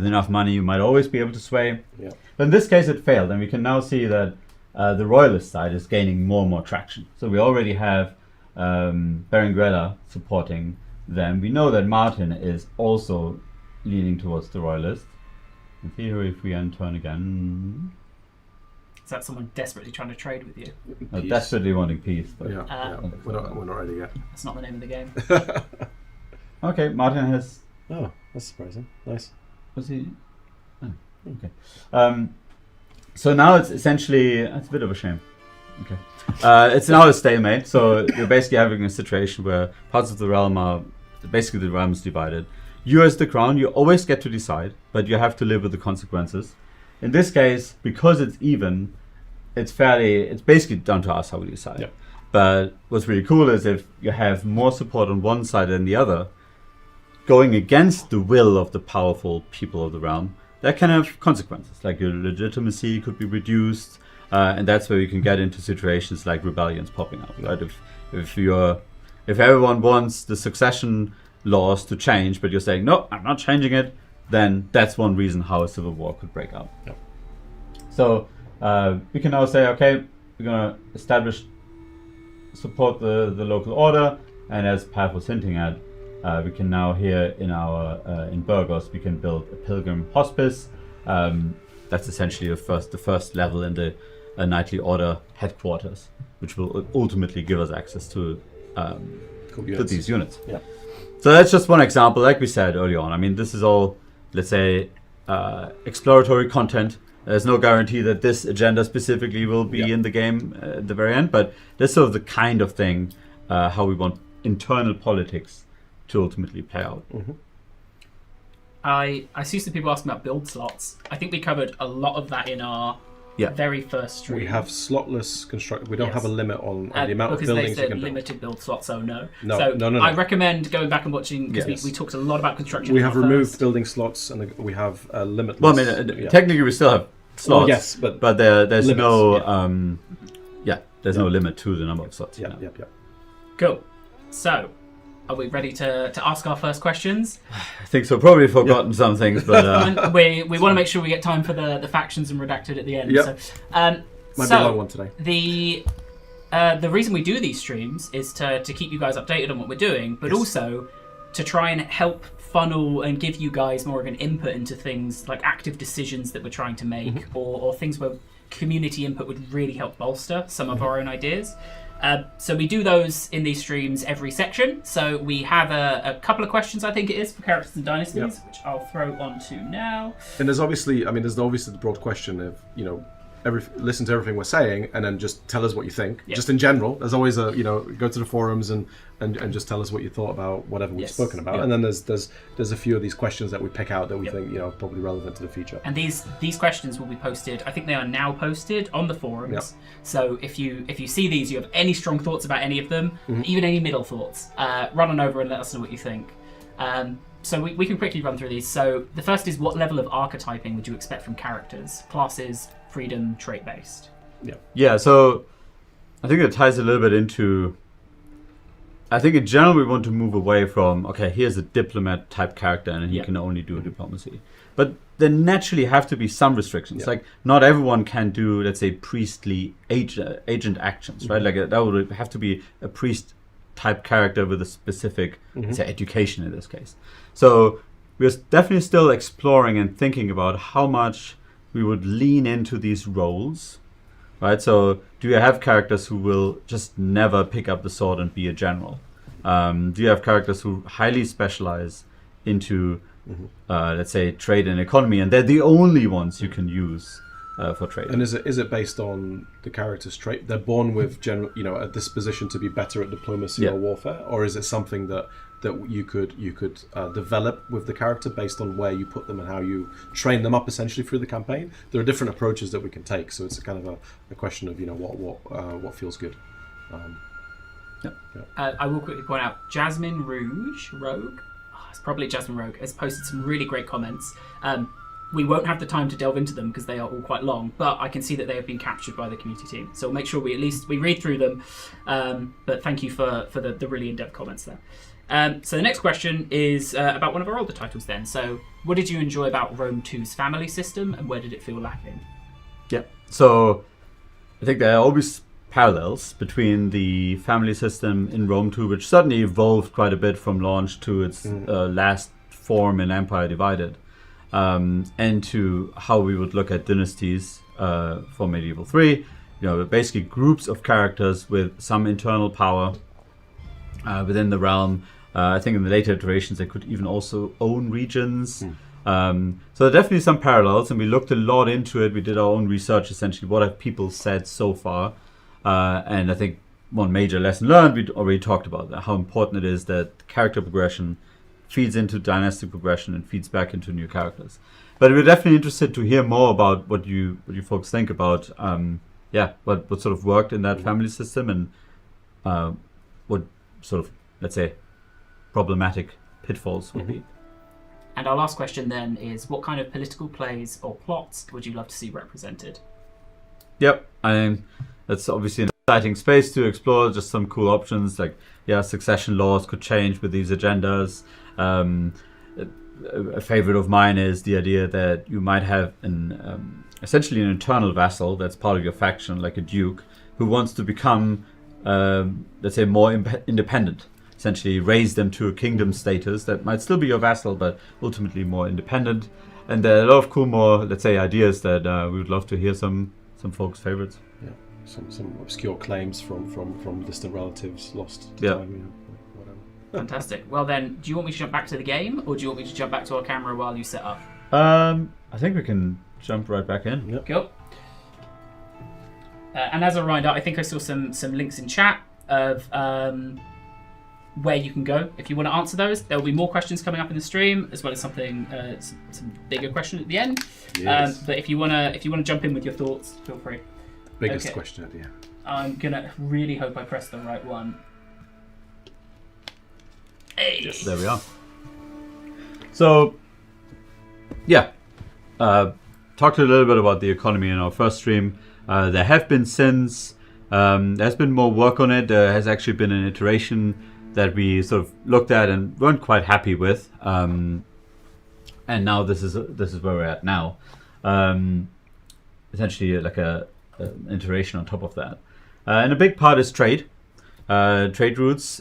enough money, you might always be able to sway.
Yeah.
But in this case, it failed, and we can now see that the royalist side is gaining more and more traction. So we already have Berenguela supporting them. We know that Martin is also leaning towards the royalist. In theory, if we end turn again...
Is that someone desperately trying to trade with you?
Desperately wanting peace. But
We're not ready yet.
That's not the name of the game.
Okay, Martin has...
Oh, that's surprising. Nice.
Was he... Oh, okay. So now it's essentially... It's a bit of a shame. Okay. It's now a stalemate, so you're basically having a situation where parts of the realm are... Basically, the realm is divided. you as the crown, you always get to decide, but you have to live with the consequences. In this case, because it's even, it's basically down to us how we decide.
Yeah.
But what's really cool is if you have more support on one side than the other, going against the will of the powerful people of the realm, that can have consequences. Like your legitimacy could be reduced, and that's where you can get into situations like rebellions popping up. Right? If everyone wants the succession laws to change, but you're saying no, I'm not changing it, then that's one reason how a civil war could break out.
Yeah.
So we can now say, okay, we're gonna support the local order, and as Pav was hinting at, we can now here in Burgos we can build a pilgrim hospice. That's essentially the first level in the knightly order headquarters, which will ultimately give us access to these units.
Yeah.
So that's just one example. Like we said earlier on, I mean, this is all, let's say, exploratory content. There's no guarantee that this agenda specifically will be in the game at the very end, but that's sort of the kind of thing how we want internal politics to ultimately play out.
Mm-hmm. I see some people asking about build slots. I think we covered a lot of that in our very first stream.
We have slotless construct. We don't have a limit on the amount of buildings
because
you
they
can
said limited build slots. So no.
No.
I recommend going back and watching because we talked a lot about construction.
We have removed building slots and we have limitless.
Well, I mean, technically we still have slots.
Yes, but
there's
limits,
no there's no limit to the number of slots.
Yeah.
Cool. So, are we ready to ask our first questions?
I think so. Probably forgotten some things, but
we want to make sure we get time for the factions and redacted at the end.
Yep.
So,
might be a long one today.
The reason we do these streams is to keep you guys updated on what we're doing, but also to try and help funnel and give you guys more of an input into things like active decisions that we're trying to make, or things where community input would really help bolster some of our own ideas. So we do those in these streams every section. So we have a couple of questions, I think it is, for Characters and Dynasties, which I'll throw onto now.
And there's obviously the broad question of, listen to everything we're saying and then just tell us what you think. Just in general, there's always go to the forums and just tell us what you thought about whatever we've spoken about. And then there's a few of these questions that we pick out that we think probably relevant to the feature.
And these questions will be posted. I think they are now posted on the forums. So if you see these, you have any strong thoughts about any of them, even any middle thoughts, run on over and let us know what you think. So we can quickly run through these. So the first is, what level of archetyping would you expect from characters, classes, freedom, trait based?
Yeah, so I think it ties a little bit into, I think in general we want to move away from, okay, here's a diplomat type character and he can only do diplomacy. But there naturally have to be some restrictions. Like not everyone can do, let's say, priestly agent actions, right? Like that would have to be a priest type character with a specific, say, education in this case. So we're definitely still exploring and thinking about how much we would lean into these roles, right? So do you have characters who will just never pick up the sword and be a general? Do you have characters who highly specialize into, let's say, trade and economy, and they're the only ones you can use for trade?
And is it based on the character's trait? They're born with a disposition to be better at diplomacy or warfare, or is it something that you could develop with the character based on where you put them and how you train them up essentially through the campaign? There are different approaches that we can take, so it's a kind of a question of what feels good.
I will quickly point out Jasmine Rogue. It's probably Jasmine Rogue has posted some really great comments. We won't have the time to delve into them because they are all quite long, but I can see that they have been captured by the community team. So we'll make sure we read through them. But thank you for the really in-depth comments there. So the next question is about one of our older titles then. So what did you enjoy about Rome 2's family system and where did it feel lacking?
Yeah, so I think there are always parallels between the family system in Rome 2, which certainly evolved quite a bit from launch to its last form in Empire Divided, and to how we would look at Dynasties for Medieval 3. Basically groups of characters with some internal power within the realm. I think in the later iterations they could even also own regions. So there are definitely some parallels, and we looked a lot into it. We did our own research, essentially, what have people said so far. And I think one major lesson learned, we already talked about that, how important it is that character progression feeds into dynasty progression and feeds back into new characters. But we're definitely interested to hear more about what you folks think about what sort of worked in that family system and what sort of, let's say, problematic pitfalls would be.
And our last question then is, what kind of political plays or plots would you love to see represented?
Yep, that's obviously an exciting space to explore. Just some cool options like, succession laws could change with these agendas. A favorite of mine is the idea that you might have essentially an internal vassal that's part of your faction, like a duke, who wants to become, let's say, more independent. Essentially raise them to a kingdom status that might still be your vassal, but ultimately more independent. And there are a lot of cool more, let's say, ideas that we would love to hear some folks' favorites.
Yeah, some obscure claims from distant relatives lost to time, whatever.
Fantastic. Well then, do you want me to jump back to the game, or do you want me to jump back to our camera while you set up?
I think we can jump right back in.
Yep.
Cool. And as a reminder, I think I saw some links in chat of where you can go if you want to answer those. There will be more questions coming up in the stream, as well as something some bigger question at the end.
Yes.
But if you wanna jump in with your thoughts, feel free.
Biggest question at the end.
I'm gonna really hope I press the right one. Hey.
Yes, there we are. So, talked a little bit about the economy in our first stream. There have been there's been more work on it. There has actually been an iteration that we sort of looked at and weren't quite happy with, and now this is where we're at now. Essentially, like an iteration on top of that, and a big part is trade routes.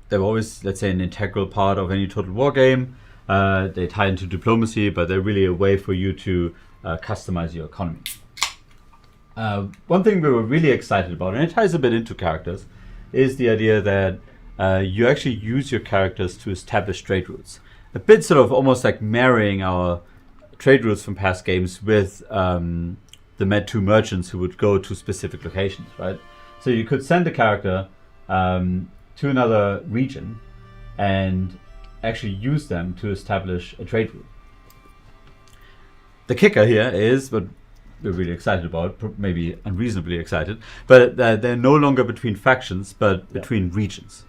They're always, let's say, an integral part of any Total War game. They tie into diplomacy, but they're really a way for you to customize your economy. One thing we were really excited about, and it ties a bit into characters, is the idea that you actually use your characters to establish trade routes. A bit sort of almost like marrying our trade routes from past games with the Med2 merchants who would go to specific locations, right? So you could send a character to another region and actually use them to establish a trade route. The kicker here is what we're really excited about, maybe unreasonably excited, but they're no longer between factions, but between regions.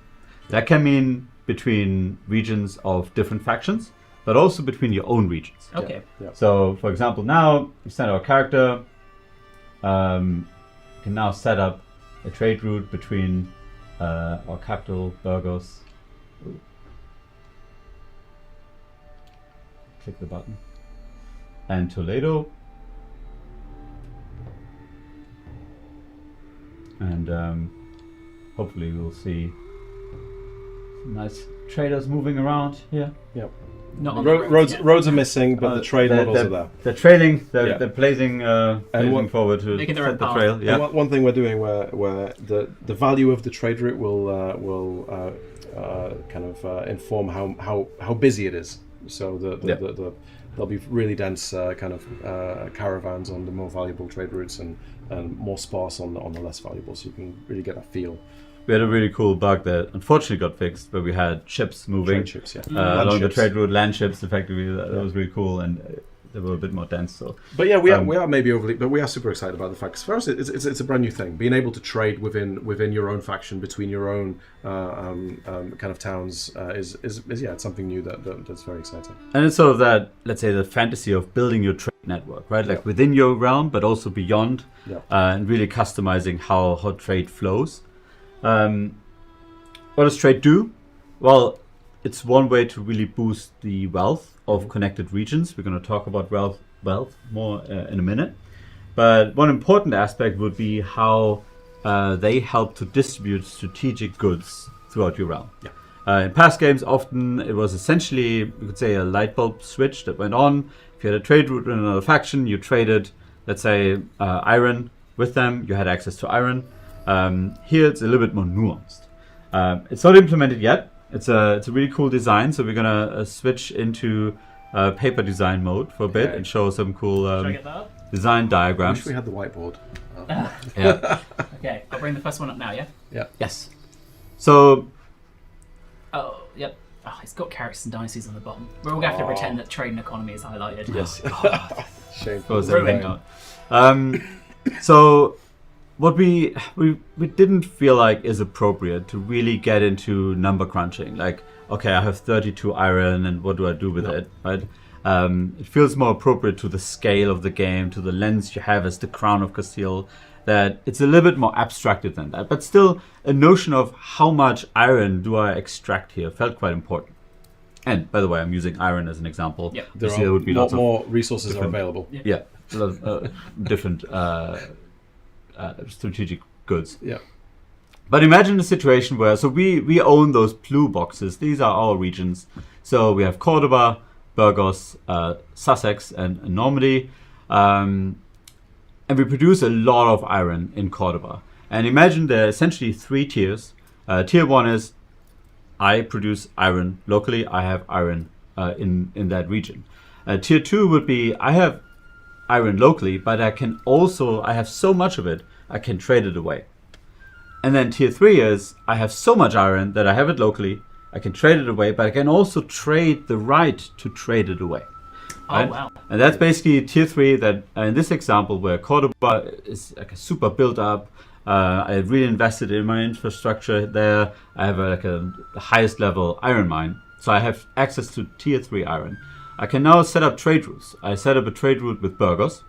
That can mean between regions of different factions, but also between your own regions.
Okay.
Yeah.
So, for example, now we send our character, can now set up a trade route between our capital, Burgos. Ooh. Click the button. And Toledo. And hopefully we'll see some nice traders moving around here.
Yep.
Not on the
Roads are missing, but the trade models are there.
They're trailing. They're blazing forward to
making their own
set the
path.
trail. Yeah.
One thing we're doing where the value of the trade route will kind of inform how busy it is. So there'll be really dense kind of caravans on the more valuable trade routes and more sparse on the less valuable. So you can really get a feel.
We had a really cool bug that unfortunately got fixed, where we had ships moving
Trade ships,
along the trade route, land ships. Effectively, that was really cool, and they were a bit more dense. So,
but yeah, we are maybe overly, but we are super excited about the fact. Because for us, it's a brand new thing. Being able to trade within your own faction, between your own kind of towns, is it's something new that's very exciting.
And it's sort of that, let's say, the fantasy of building your trade network, right? Like within your realm, but also beyond, and really customizing how trade flows. What does trade do? Well, it's one way to really boost the wealth of connected regions. We're going to talk about wealth more in a minute. But one important aspect would be how they help to distribute strategic goods throughout your realm. In past games, often it was essentially, you could say, a light bulb switch that went on. If you had a trade route with another faction, you traded, let's say, iron with them. You had access to iron. Here it's a little bit more nuanced. It's not implemented yet. It's a really cool design. So we're gonna switch into paper design mode for a bit and show some cool
Should I get that up?
design
I
diagrams.
wish we had the whiteboard.
Yeah.
Okay, I'll bring the first one up now. Yeah.
Yeah.
Yes. So
Oh, yep. Oh, it's got characters and dynasties on the bottom. We're all going to have to pretend that trade and economy is highlighted.
Yes. Shame.
Goes
Ruined.
everything out. So what we didn't feel like is appropriate to really get into number crunching. Like, okay, I have 32 iron, and what do I do with it? Right? It feels more appropriate to the scale of the game, to the lens you have as the Crown of Castile. That it's a little bit more abstracted than that, but still a notion of how much iron do I extract here felt quite important. And by the way, I'm using iron as an example.
Yep.
There
You see
are
would be lots of
more resources are available.
yeah, a lot of different strategic goods.
Yeah.
But imagine a situation where, so we own those blue boxes. These are our regions. So we have Cordoba, Burgos, Sussex, and Normandy. And we produce a lot of iron in Cordoba. And imagine there are essentially 3 tiers. Tier 1 is I produce iron locally. I have iron in that region. Tier 2 would be I have iron locally, but I have so much of it, I can trade it away. And then tier 3 is I have so much iron that I have it locally, I can trade it away, but I can also trade the right to trade it away. Right?
Oh, wow.
And that's basically tier 3 that in this example where Cordoba is like a super built up. I really invested in my infrastructure there. I have the highest level iron mine. So I have access to tier 3 iron. I can now set up trade routes. I set up a trade route with Burgos.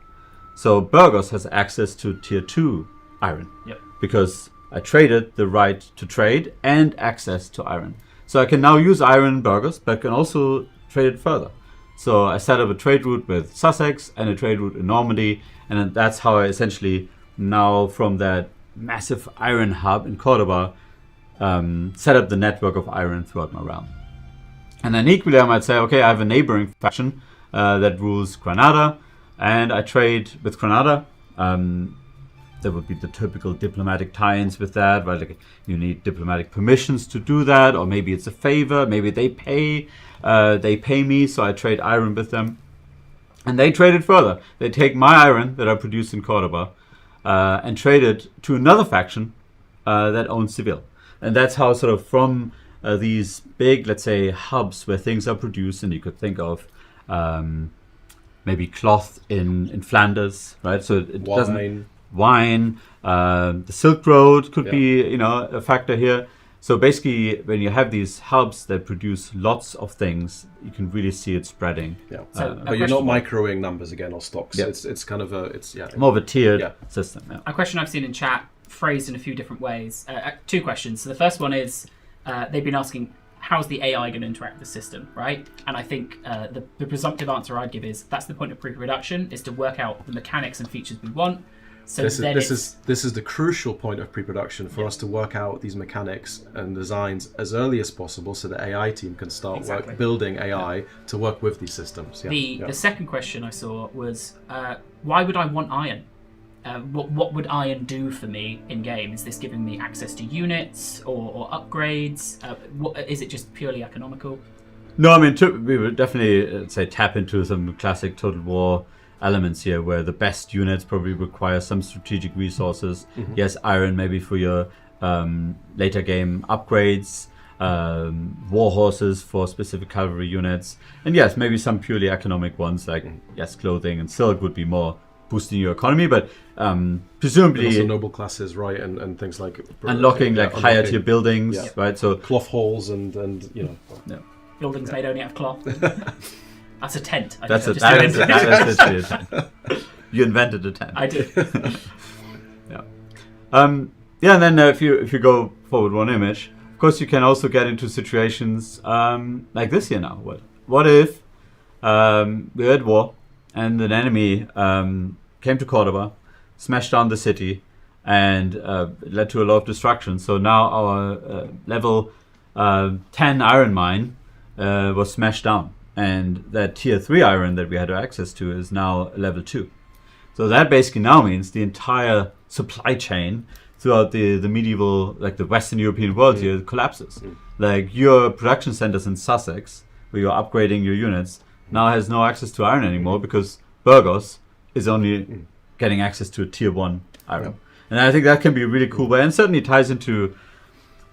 So Burgos has access to tier 2 iron.
Yep.
Because I traded the right to trade and access to iron. So I can now use iron in Burgos, but can also trade it further. So I set up a trade route with Sussex and a trade route in Normandy, and then that's how I essentially now from that massive iron hub in Cordoba set up the network of iron throughout my realm. And then equally I might say, okay, I have a neighboring faction that rules Granada, and I trade with Granada. There would be the typical diplomatic tie-ins with that, right? Like you need diplomatic permissions to do that, or maybe it's a favor, maybe they pay me, so I trade iron with them. And they trade it further. They take my iron that I produce in Cordoba and trade it to another faction that owns Seville. And that's how sort of from these big, let's say, hubs where things are produced, and you could think of maybe cloth in Flanders, right? So it doesn't... Wine, the Silk Road could be, a factor here. So basically, when you have these hubs that produce lots of things, you can really see it spreading.
Yeah. But you're not microing numbers again or stocks.
Yeah.
It's kind of
more of a tiered system. Yeah.
A question I've seen in chat phrased in a few different ways. 2 questions. So the first one is they've been asking, how's the AI going to interact with the system, right? And I think the presumptive answer I'd give is that's the point of pre-production, is to work out the mechanics and features we want. So
this is the crucial point of pre-production for us to work out these mechanics and designs as early as possible, so the AI team can start building AI to work with these systems.
The second question I saw was, why would I want iron? What would iron do for me in game? Is this giving me access to units or upgrades? Is it just purely economical?
No, I mean we would definitely say tap into some classic Total War elements here, where the best units probably require some strategic resources. Mm-hmm. Yes, iron maybe for your later game upgrades, war horses for specific cavalry units, and yes, maybe some purely economic ones like clothing and silk would be more boosting your economy, but presumably
and also noble classes, right, and things like
unlocking higher tier buildings, right? So
cloth halls and
buildings made only out of cloth. That's a tent.
That's literally a tent. You invented a tent.
I did.
And then if you go forward one image, of course you can also get into situations like this here now. What if we're at war and an enemy came to Cordoba, smashed down the city, and led to a lot of destruction. So now our level 10 iron mine was smashed down. And that tier 3 iron that we had access to is now level 2. So that basically now means the entire supply chain throughout the medieval, like the Western European world here, collapses. Like your production centers in Sussex, where you're upgrading your units, now has no access to iron anymore because Burgos is only getting access to a tier 1 iron. And I think that can be a really cool way, and certainly ties into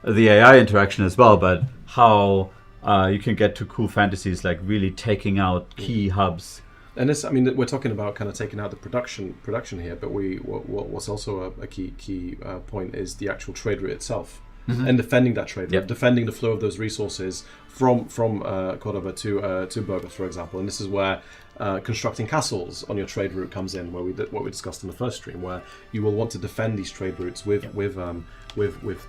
the AI interaction as well, but how you can get to cool fantasies like really taking out key hubs.
And this, I mean, we're talking about kind of taking out the production here, but what's also a key point is the actual trade route itself, and defending that trade route, defending the flow of those resources from Cordoba to Burgos, for example. And this is where constructing castles on your trade route comes in, where what we discussed in the first stream, where you will want to defend these trade routes with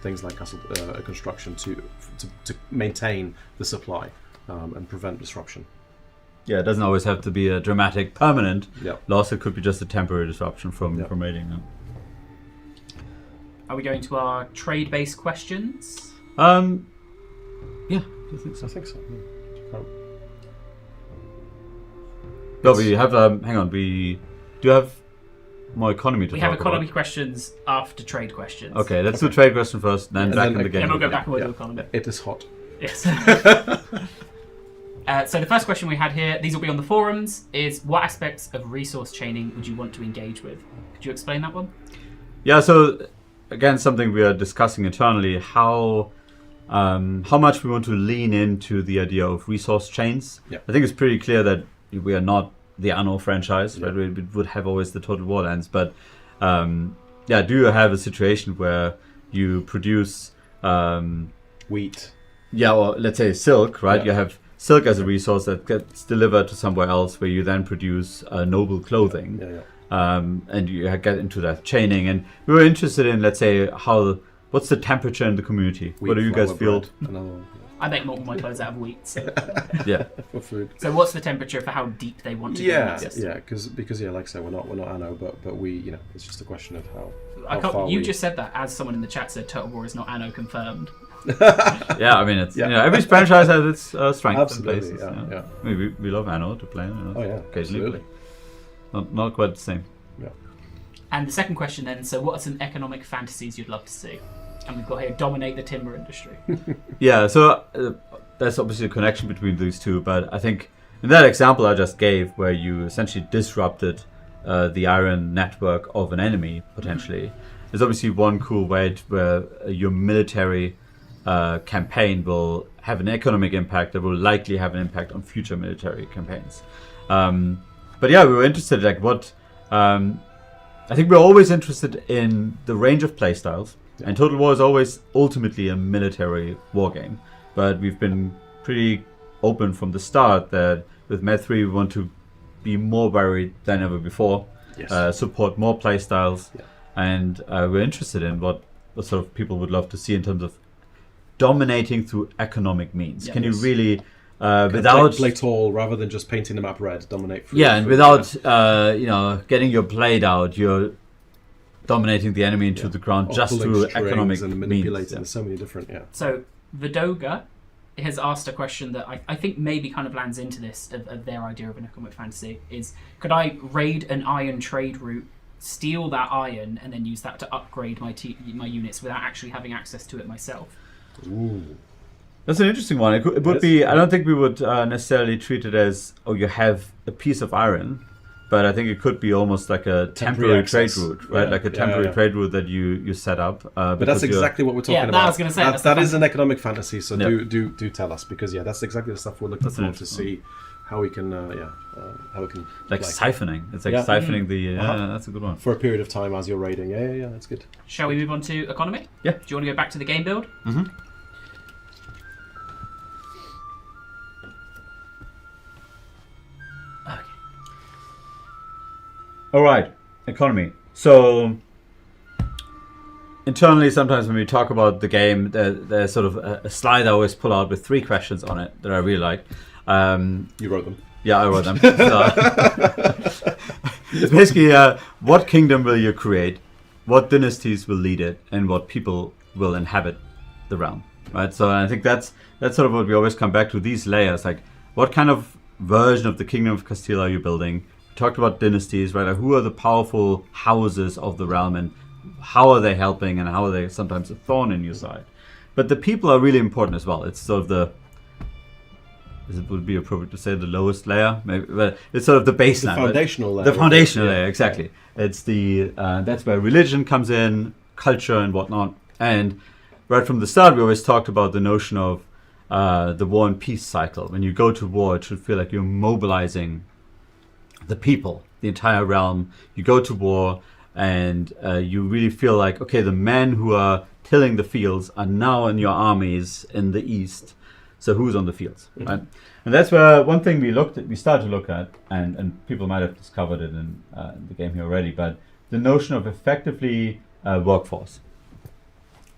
things like castle construction to maintain the supply and prevent disruption.
Yeah, it doesn't always have to be a dramatic, permanent
Yep.
loss. It could be just a temporary disruption from raiding.
Are we going to our trade-based questions?
Yeah, I think so.
I think so. Yeah.
No, we have. Hang on, we do have more economy to
We
talk
have economy
about.
questions after trade questions.
Okay, let's do trade question first, then
And
back
then
in the game.
Then we'll go back and we'll
Yeah.
do economy.
It is hot.
Yes. So the first question we had here, these will be on the forums, is what aspects of resource chaining would you want to engage with? Could you explain that one?
Yeah, so again, something we are discussing internally, how much we want to lean into the idea of resource chains.
Yeah.
I think it's pretty clear that we are not the Anno franchise, right? We would have always the Total War lands, but do you have a situation where you produce
Wheat.
or let's say silk, right?
Yeah.
You have silk as a resource that gets delivered to somewhere else where you then produce noble clothing. And you get into that chaining. And we were interested in, let's say, what's the temperature in the community?
Wheat,
What do you guys
flour,
feel?
bread. Another one.
I make all my clothes out of wheat. So,
Yeah.
For food.
so what's the temperature for how deep they want to go in that system?
because like I said, we're not Anno, but we, it's just a question of how
I
far
can't, you
we-
just said that as someone in the chat said Total War is not Anno confirmed.
Yeah, I mean, it's
Yeah.
every franchise has its strengths and
Absolutely,
places.
yeah.
I mean, we love Anno to play.
Oh yeah,
occasionally.
absolutely.
Not quite the same.
And the second question then, so what are some economic fantasies you'd love to see? And we've got here, dominate the timber industry.
Yeah, so there's obviously a connection between these two, but I think in that example I just gave, where you essentially disrupted the iron network of an enemy, potentially, there's obviously one cool way where your military campaign will have an economic impact that will likely have an impact on future military campaigns. But yeah, we were interested, like what... I think we're always interested in the range of playstyles, and Total War is always ultimately a military war game. But we've been pretty open from the start that with Med 3 we want to be more varied than ever before, support more playstyles, and we're interested in what sort of people would love to see in terms of dominating through economic means. Can you really... without
play tall rather than just painting the map red, dominate.
and without getting your blade out, you're dominating the enemy into the ground
Or
just
pulling
through
strings
economic
and
means.
manipulating. There's so many different.
So Vidoga has asked a question that I think maybe kind of lands into this of their idea of an economic fantasy is, could I raid an iron trade route, steal that iron, and then use that to upgrade my units without actually having access to it myself?
Ooh.
That's an interesting one. It would be. I don't think we would necessarily treat it as, you have a piece of iron, but I think it could be almost like a temporary trade
access.
route, right? Like a temporary trade route that you set up.
But that's exactly what we're talking
Yeah,
about.
I was gonna say, that's
that
the
is an economic fantasy. So
Yeah.
do tell us, because that's exactly the stuff we're looking
That's an
for, to see how we can how we can
like
play.
siphoning. It's like siphoning the. That's a good one.
For a period of time as you're raiding. Yeah, that's good.
Shall we move on to economy?
Yeah.
Do you want to go back to the game build?
Mm-hmm.
Okay.
All right, economy. So internally, sometimes when we talk about the game, there's sort of a slide I always pull out with 3 questions on it that I really like.
You wrote them.
Yeah, I wrote them. So, it's basically what kingdom will you create, what dynasties will lead it, and what people will inhabit the realm. Right. So I think that's sort of what we always come back to, these layers. Like, what kind of version of the kingdom of Castile are you building? We talked about dynasties, right? Like, who are the powerful houses of the realm, and how are they helping, and how are they sometimes a thorn in your side? But the people are really important as well. It's sort of it would be appropriate to say the lowest layer, maybe, but it's sort of the baseline,
The foundational layer.
the foundational layer, exactly. It's the that's where religion comes in, culture and whatnot. And right from the start, we always talked about the notion of the war and peace cycle. When you go to war, it should feel like you're mobilizing the people, the entire realm. You go to war and you really feel like, okay, the men who are tilling the fields are now in your armies in the east. So who's on the fields, right? And that's where one thing we started to look at, and people might have discovered it in the game here already, but the notion of effectively workforce.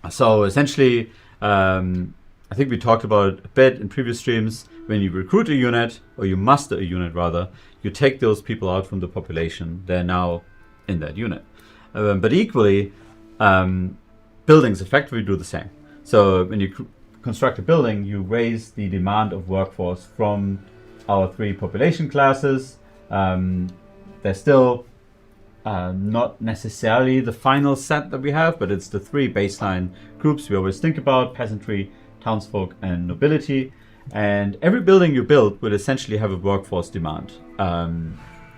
So essentially, I think we talked about it a bit in previous streams. When you recruit a unit, or you muster a unit rather, you take those people out from the population. They're now in that unit. But equally, buildings effectively do the same. So when you construct a building, you raise the demand of workforce from our 3 population classes. They're still not necessarily the final set that we have, but it's the 3 baseline groups we always think about: peasantry, townsfolk, and nobility. And every building you build will essentially have a workforce demand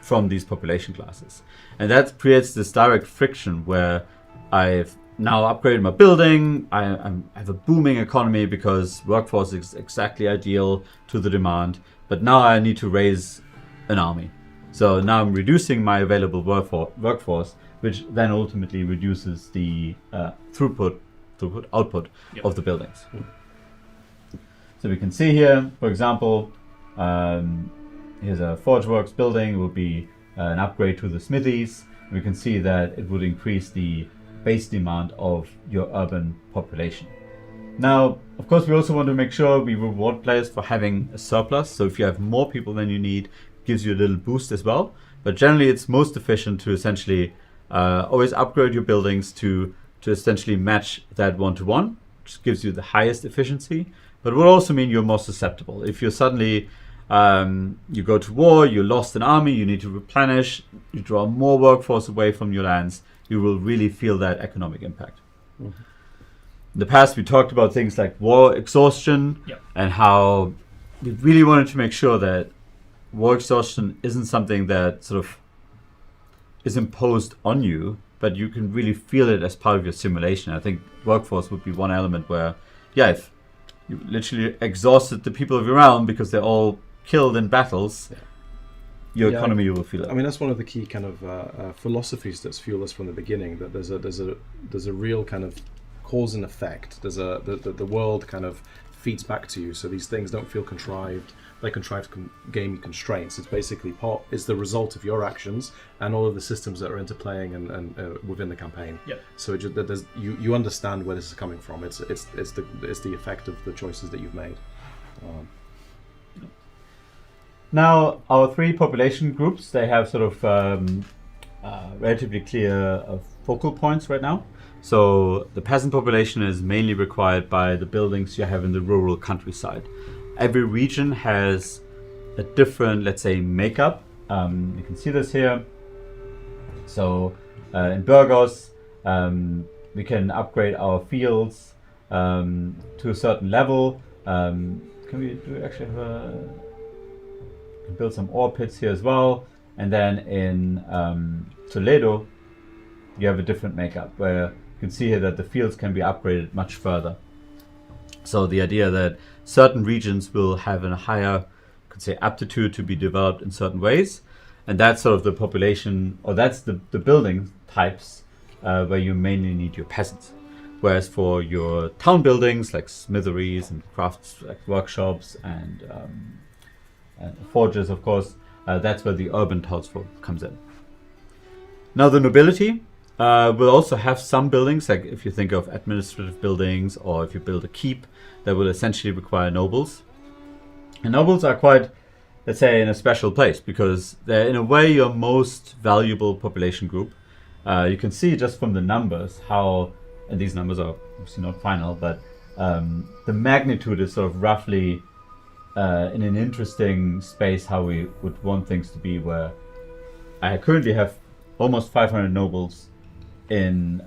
from these population classes. And that creates this direct friction where I've now upgraded my building, I have a booming economy because workforce is exactly ideal to the demand, but now I need to raise an army. So now I'm reducing my available workforce, which then ultimately reduces the output of the buildings. So we can see here, for example, here's a Forge Works building. It will be an upgrade to the smithies. We can see that it would increase the base demand of your urban population. Now, of course, we also want to make sure we reward players for having a surplus. So if you have more people than you need, it gives you a little boost as well. But generally, it's most efficient to essentially always upgrade your buildings to essentially match that 1-to-1, which gives you the highest efficiency. But it will also mean you're more susceptible. If you're suddenly, you go to war, you lost an army, you need to replenish, you draw more workforce away from your lands, you will really feel that economic impact. In the past, we talked about things like war exhaustion and how we really wanted to make sure that war exhaustion isn't something that sort of is imposed on you, but you can really feel it as part of your simulation. I think workforce would be one element where, if you literally exhausted the people of your realm because they're all killed in battles, your economy, you will feel it.
I mean, that's one of the key kind of philosophies that's fueled us from the beginning. That there's a real kind of cause and effect. There's the world kind of feeds back to you. So these things don't feel contrived. They contrived game constraints. It's basically it's the result of your actions and all of the systems that are interplaying and within the campaign. So you understand where this is coming from. It's the effect of the choices that you've made.
Now, our 3 population groups, they have sort of relatively clear focal points right now. So the peasant population is mainly required by the buildings you have in the rural countryside. Every region has a different, let's say, makeup. You can see this here. So in Burgos, we can upgrade our fields to a certain level. Do we actually have build some ore pits here as well? And then in Toledo, you have a different makeup where you can see here that the fields can be upgraded much further. So the idea that certain regions will have a higher, could say, aptitude to be developed in certain ways, and that's sort of the population, or that's the building types where you mainly need your peasants. Whereas for your town buildings like smitheries and crafts like workshops and forges, of course, that's where the urban townsfolk comes in. Now the nobility will also have some buildings, like if you think of administrative buildings or if you build a keep, that will essentially require nobles. And nobles are quite, let's say, in a special place because they're in a way your most valuable population group. You can see just from the numbers how, and these numbers are obviously not final, but the magnitude is sort of roughly in an interesting space how we would want things to be, where I currently have almost 500 nobles in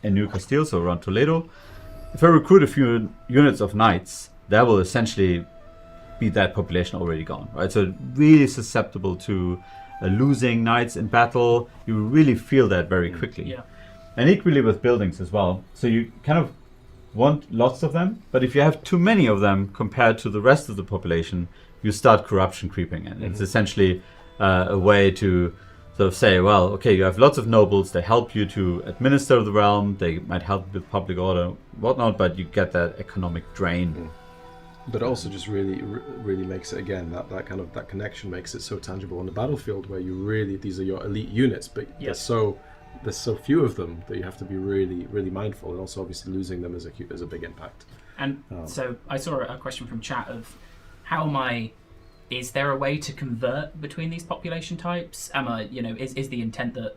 New Castile, so around Toledo. If I recruit a few units of knights, that will essentially be that population already gone, right? So really susceptible to losing knights in battle. You really feel that very quickly. And equally with buildings as well. So you kind of want lots of them, but if you have too many of them compared to the rest of the population, you start corruption creeping in. It's essentially a way to sort of say, well, okay, you have lots of nobles, they help you to administer the realm, they might help with public order, whatnot, but you get that economic drain.
But it also just really makes it, again, that connection makes it so tangible on the battlefield, where you really, these are your elite units, but there's so few of them that you have to be really mindful, and also obviously losing them is a big impact.
And so I saw a question from chat of is there a way to convert between these population types? Is the intent that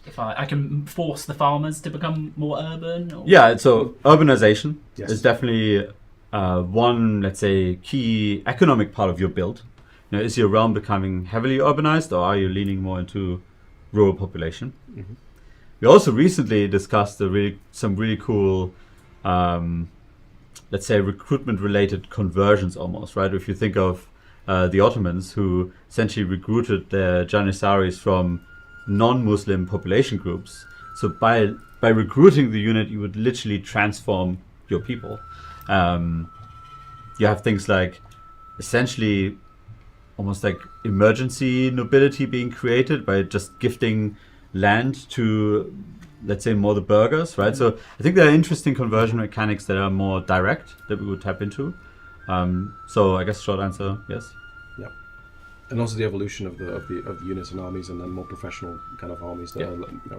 if I can force the farmers to become more urban? Or?
Yeah, so urbanization is definitely one, let's say, key economic part of your build. Is your realm becoming heavily urbanized, or are you leaning more into rural population? Mm-hmm. We also recently discussed some really cool, let's say, recruitment-related conversions almost, right? If you think of the Ottomans, who essentially recruited their Janissaries from non-Muslim population groups. So by recruiting the unit, you would literally transform your people. You have things like essentially almost like emergency nobility being created by just gifting land to, let's say, more the burghers, right? So I think there are interesting conversion mechanics that are more direct that we would tap into. So I guess short answer, yes.
Yeah, and also the evolution of the units and armies, and then more professional kind of armies that are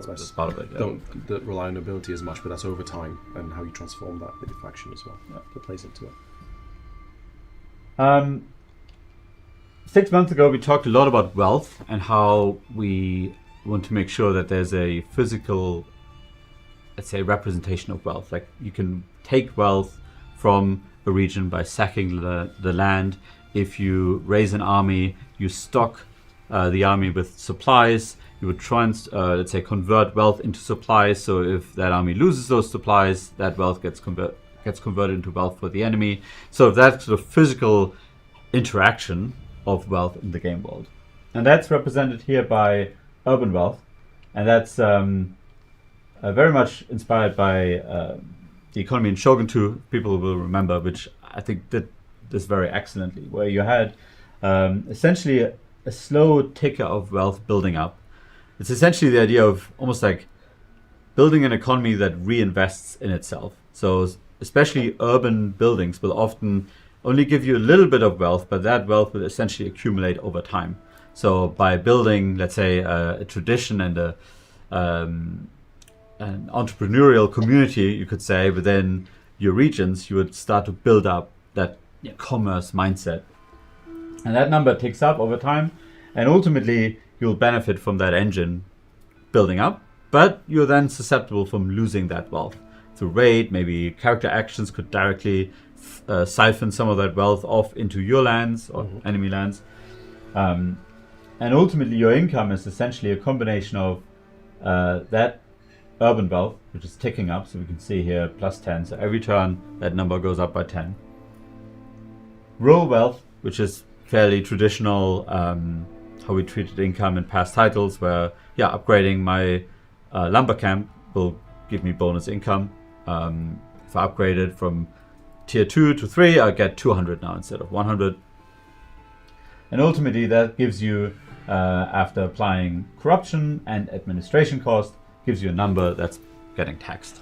less
part of it.
Don't rely on nobility as much, but that's over time and how you transform that with your faction as well. That plays into it.
6 months ago, we talked a lot about wealth and how we want to make sure that there's a physical, let's say, representation of wealth. Like you can take wealth from a region by sacking the land. If you raise an army, you stock the army with supplies. You would try and, let's say, convert wealth into supplies. So if that army loses those supplies, that wealth gets converted into wealth for the enemy. So that sort of physical interaction of wealth in the game world. And that's represented here by urban wealth. And that's very much inspired by the economy in Shogun 2, people will remember, which I think did this very excellently, where you had essentially a slow ticker of wealth building up. It's essentially the idea of almost like building an economy that reinvests in itself. So especially urban buildings will often only give you a little bit of wealth, but that wealth will essentially accumulate over time. So by building, let's say, a tradition and an entrepreneurial community, you could say, within your regions, you would start to build up that commerce mindset. And that number ticks up over time, and ultimately you'll benefit from that engine building up, but you're then susceptible from losing that wealth. Through raid, maybe character actions could directly siphon some of that wealth off into your lands or enemy lands. And ultimately your income is essentially a combination of that urban wealth, which is ticking up, so we can see here plus 10, so every turn that number goes up by 10. Rural wealth, which is fairly traditional, how we treated income in past titles, where upgrading my lumber camp will give me bonus income. If I upgrade it from tier 2 to 3, I get 200 now instead of 100. And ultimately that gives you, after applying corruption and administration cost, gives you a number that's getting taxed.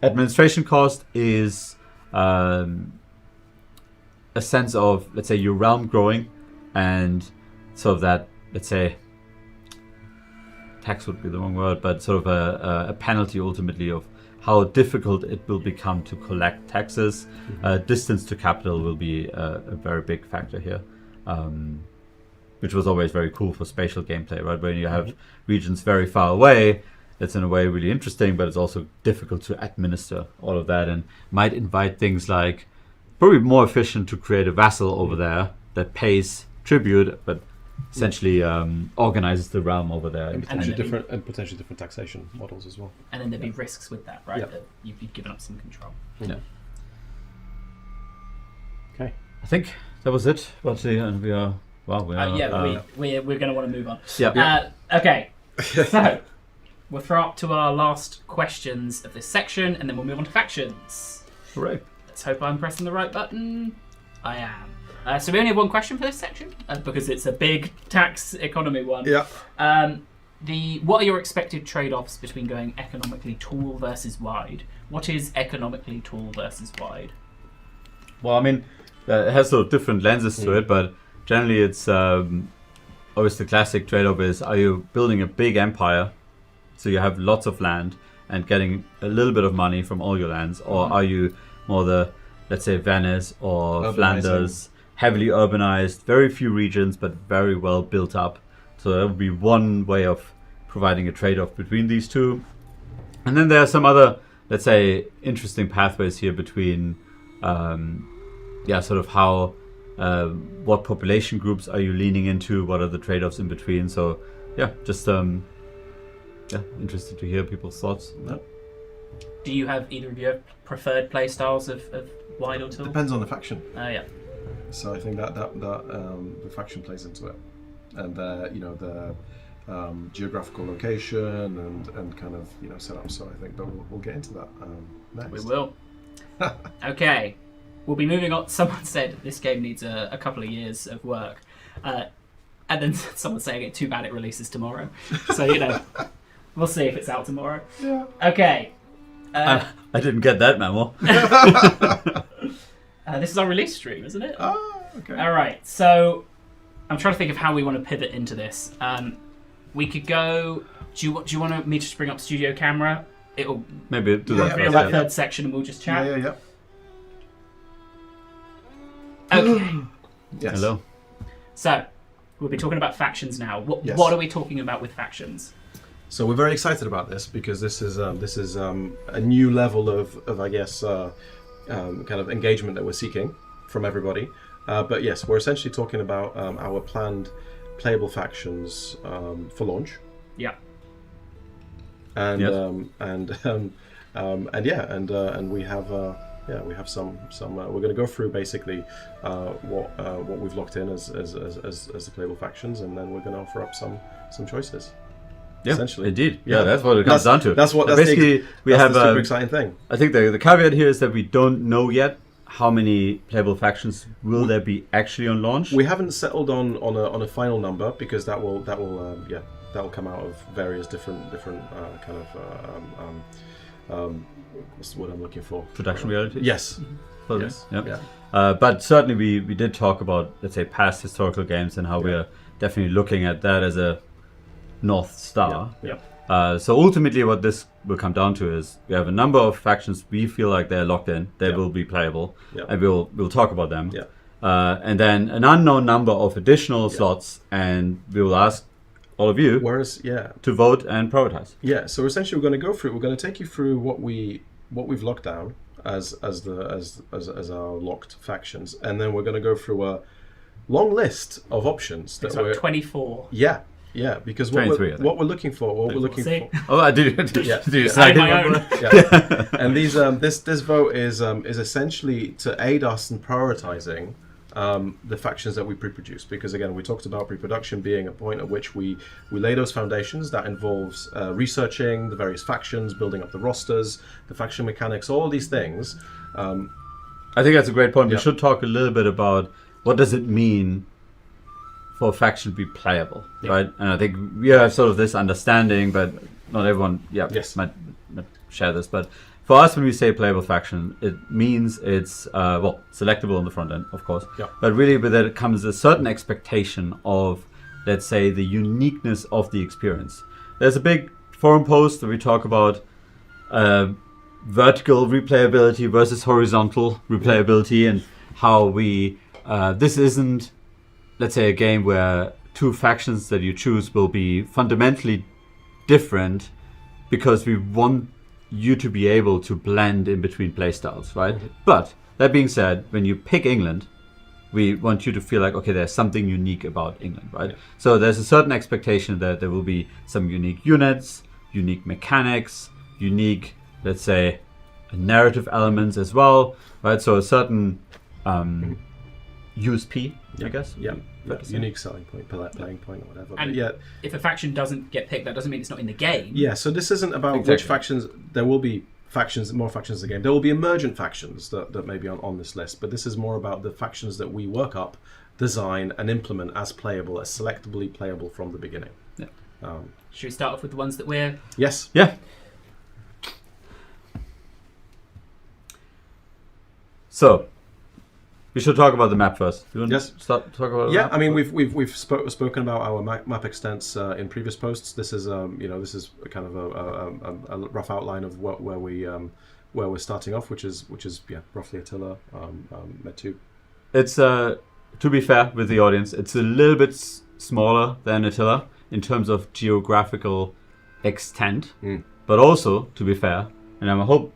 Administration cost is a sense of, let's say, your realm growing, and sort of that, let's say, tax would be the wrong word, but sort of a penalty ultimately of how difficult it will become to collect taxes. Distance to capital will be a very big factor here, which was always very cool for spatial gameplay, right? When you have regions very far away, it's in a way really interesting, but it's also difficult to administer all of that, and might invite things like probably more efficient to create a vassal over there that pays tribute, but essentially organizes the realm over there.
And potentially different taxation models as well.
And then there'd be risks with that, right? That you've given up some control.
Yeah.
Okay.
I think that was it. We're going to want to move on.
Yeah. We're going to want to move on.
Yeah.
Okay. So we'll throw up to our last questions of this section, and then we'll move on to factions.
Hooray.
Let's hope I'm pressing the right button. I am. So we only have one question for this section, because it's a big tax economy one.
Yeah.
What are your expected trade-offs between going economically tall versus wide? What is economically tall versus wide?
Well, I mean, it has sort of different lenses to it, but generally it's always the classic trade-off is, are you building a big empire, so you have lots of land and getting a little bit of money from all your lands, or are you more the, let's say, Venice or Flanders, heavily urbanized, very few regions, but very well built up. So that would be one way of providing a trade-off between these two. And then there are some other, let's say, interesting pathways here between, sort of how, what population groups are you leaning into? What are the trade-offs in between? So, just interested to hear people's thoughts.
Yeah.
Do you have either of your preferred play styles of wide or tall?
Depends on the faction.
Yeah.
So I think that the faction plays into it, and the geographical location and kind of setup. So I think that we'll get into that next.
We will. Okay, we'll be moving on. Someone said this game needs a couple of years of work, and then someone saying it too bad it releases tomorrow. So we'll see if it's out tomorrow.
Yeah.
Okay.
I didn't get that memo.
This is our release stream, isn't it?
Oh, okay.
All right. So I'm trying to think of how we want to pivot into this. We could go. Do you want me to just bring up studio camera? It'll
maybe do that.
be on that third section, and we'll just chat.
Yeah.
Okay.
Yes.
Hello.
So we'll be talking about factions now.
Yes.
What are we talking about with factions?
So we're very excited about this because this is a new level of I guess kind of engagement that we're seeking from everybody. But yes, we're essentially talking about our planned playable factions for launch.
Yeah.
And
Yes.
we have some we're going to go through basically what we've locked in as the playable factions, and then we're going to offer up some choices.
Yeah,
Essentially.
indeed. Yeah, that's what it comes down to.
That's
basically we have
the super exciting thing.
I think the caveat here is that we don't know yet how many playable factions will there be actually on launch.
We haven't settled on a final number because that will come out of various different kind of what's the word I'm looking for?
Production reality.
Yes.
Probably.
Yes.
Yep.
Yeah.
But certainly we did talk about, let's say, past historical games and how we are definitely looking at that as a North Star.
Yeah.
So ultimately what this will come down to is we have a number of factions we feel like they're locked in, they will be playable, and we'll talk about them.
Yeah.
And then an unknown number of additional slots, and we will ask all of you to vote and prioritize.
Yeah, so essentially we're going to go through, we're going to take you through what we've locked down as our locked factions, and then we're going to go through a long list of options that
It's like 24.
Yeah, because what we're looking for,
Oh, I do.
Yeah.
Do
Say my own.
Yeah. And these this vote is essentially to aid us in prioritizing the factions that we pre-produce, because again we talked about pre-production being a point at which we lay those foundations. That involves researching the various factions, building up the rosters, the faction mechanics, all of these things.
I think that's a great point. We should talk a little bit about what does it mean for a faction to be playable, right? And I think we have sort of this understanding, but not everyone might share this. But for us, when we say playable faction, it means it's selectable on the front end, of course.
Yeah.
But really with that comes a certain expectation of, let's say, the uniqueness of the experience. There's a big forum post that we talk about vertical replayability versus horizontal replayability, and how we this isn't, let's say, a game where two factions that you choose will be fundamentally different, because we want you to be able to blend in between playstyles, right? Mm-hmm. But that being said, when you pick England, we want you to feel like, okay, there's something unique about England, right? Yeah. So there's a certain expectation that there will be some unique units, unique mechanics, unique, let's say, narrative elements as well, right? So a certain USP, I guess.
Yeah. unique selling point, playing point, or whatever.
And
but yeah,
if a faction doesn't get picked, that doesn't mean it's not in the game.
Yeah, so this isn't about which factions. There will be more factions in the game. There will be emergent factions that may be on this list, but this is more about the factions that we work up, design, and implement as playable, as selectably playable from the beginning.
Yeah. Should we start off with the ones that we're...
Yes.
Yeah. So, we should talk about the map first. You want
Yes.
to talk about the
Yeah,
map?
I mean we've spoken about our map extents in previous posts. This is this is a kind of a rough outline of where we're starting off, which is roughly Attila, Metu.
It's to be fair with the audience, it's a little bit smaller than Attila in terms of geographical extent, but also to be fair, and I hope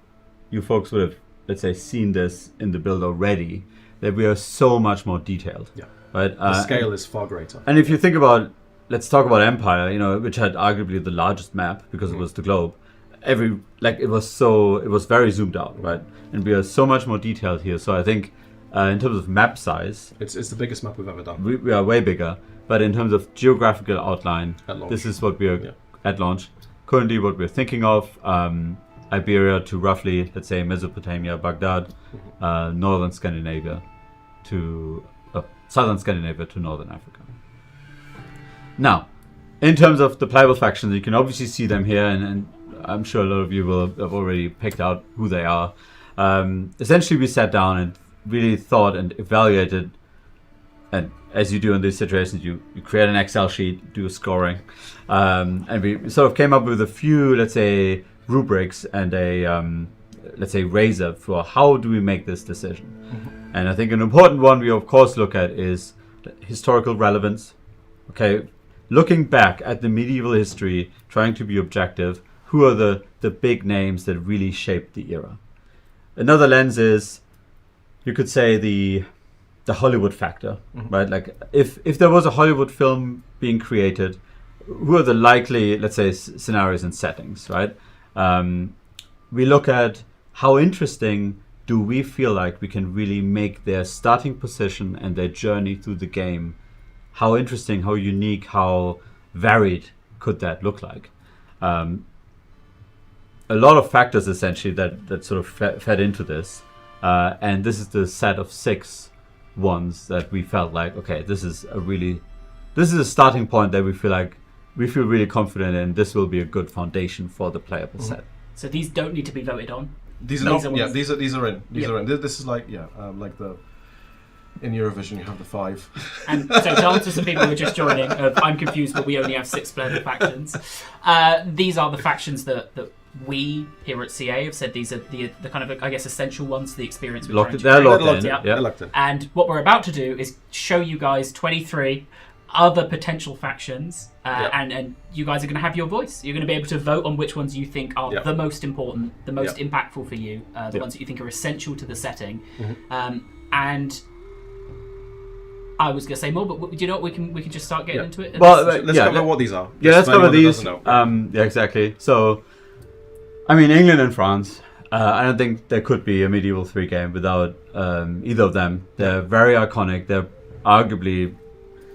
you folks would have, let's say, seen this in the build already, that we are so much more detailed.
Yeah.
Right?
The scale is far greater.
And if you think about, let's talk about Empire, which had arguably the largest map because it was the globe. It was very zoomed out, right? And we are so much more detailed here. So I think in terms of map size,
it's the biggest map we've ever done.
We are way bigger. But in terms of geographical outline, this is what we are at launch. Currently, what we're thinking of. Iberia to roughly, let's say, Mesopotamia, Baghdad, northern Scandinavia to southern Scandinavia to northern Africa. Now, in terms of the playable factions, you can obviously see them here, and I'm sure a lot of you will have already picked out who they are. Essentially, we sat down and really thought and evaluated, and as you do in these situations, you create an Excel sheet, do a scoring, and we sort of came up with a few, let's say, rubrics and a let's say razor for how do we make this decision. And I think an important one we of course look at is historical relevance. Okay, looking back at the medieval history, trying to be objective, who are the big names that really shaped the era. Another lens is, you could say, the Hollywood factor, right? Like if there was a Hollywood film being created, who are the likely, let's say, scenarios and settings, right? We look at how interesting do we feel like we can really make their starting position and their journey through the game. How interesting, how unique, how varied could that look like? A lot of factors essentially that sort of fed into this. And this is the set of 6 ones that we felt like, okay, this is a starting point that we feel really confident in. This will be a good foundation for the playable set.
So these don't need to be voted on.
These are in. These are in. This is like the in Eurovision you have the 5.
And so to answer some people who are just joining, I'm confused, but we only have 6 playable factions. These are the factions that we here at CA have said these are the kind of, I guess, essential ones to the experience.
They're locked in.
And what we're about to do is show you guys 23 other potential factions, and you guys are going to have your voice. You're going to be able to vote on which ones you think are the most important, the most impactful for you, the ones that you think are essential to the setting. And I was going to say more, but do you know what? We can just start getting into it.
Well, let's cover what these are.
Yeah, let's cover these. Yeah, exactly. So, I mean, England and France. I don't think there could be a medieval 3 game without either of them. They're very iconic. They're arguably,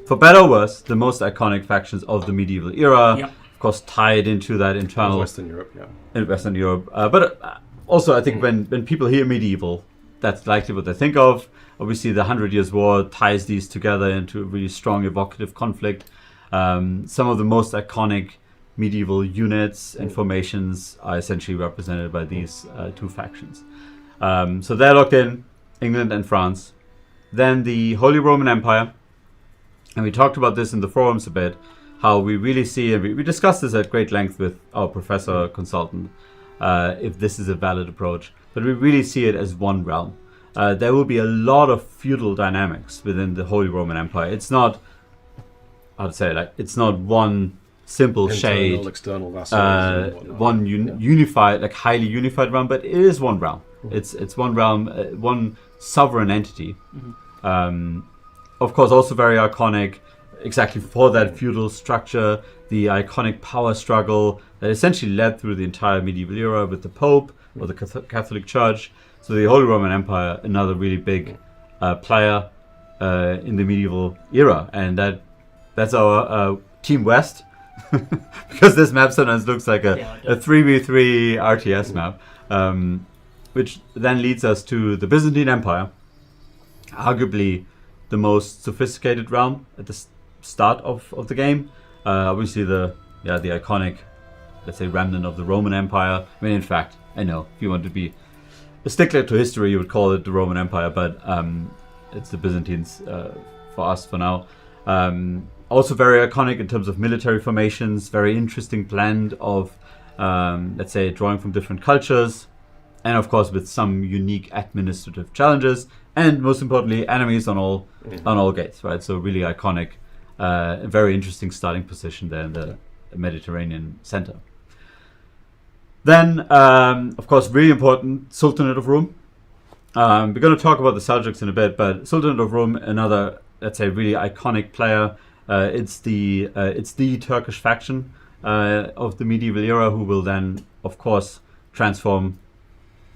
for better or worse, the most iconic factions of the medieval era. Yep. Of course, tied into that internal
Western Europe.
In Western Europe, but also I think when people hear medieval, that's likely what they think of. Obviously, the 100 Years' War ties these together into a really strong evocative conflict. Some of the most iconic medieval units and formations are essentially represented by these 2 factions. So they're locked in, England and France. Then the Holy Roman Empire. And we talked about this in the forums a bit, how we really see, and we discussed this at great length with our professor consultant, if this is a valid approach. But we really see it as one realm. There will be a lot of feudal dynamics within the Holy Roman Empire. It's not, it's not one simple
Internal,
shade,
external vassals,
one unified, like highly unified realm, but it is one realm. It's one realm, one sovereign entity. Of course, also very iconic, exactly for that feudal structure, the iconic power struggle that essentially led through the entire medieval era with the Pope or the Catholic Church. So the Holy Roman Empire, another really big player in the medieval era, and that's our Team West, because this map sometimes looks like a 3v3 RTS map, which then leads us to the Byzantine Empire, arguably the most sophisticated realm at the start of the game. Obviously the iconic, let's say, remnant of the Roman Empire. I mean, in fact, I know if you want to be a stickler to history, you would call it the Roman Empire, but it's the Byzantines for us for now. Also very iconic in terms of military formations, very interesting blend of, let's say, drawing from different cultures, and of course with some unique administrative challenges, and most importantly, enemies on all gates, right? So really iconic, very interesting starting position there in the Mediterranean center. Then, of course, really important, Sultanate of Rum. We're going to talk about the Seljuks in a bit, but Sultanate of Rum, another, let's say, really iconic player. It's the Turkish faction of the medieval era, who will then, of course, transform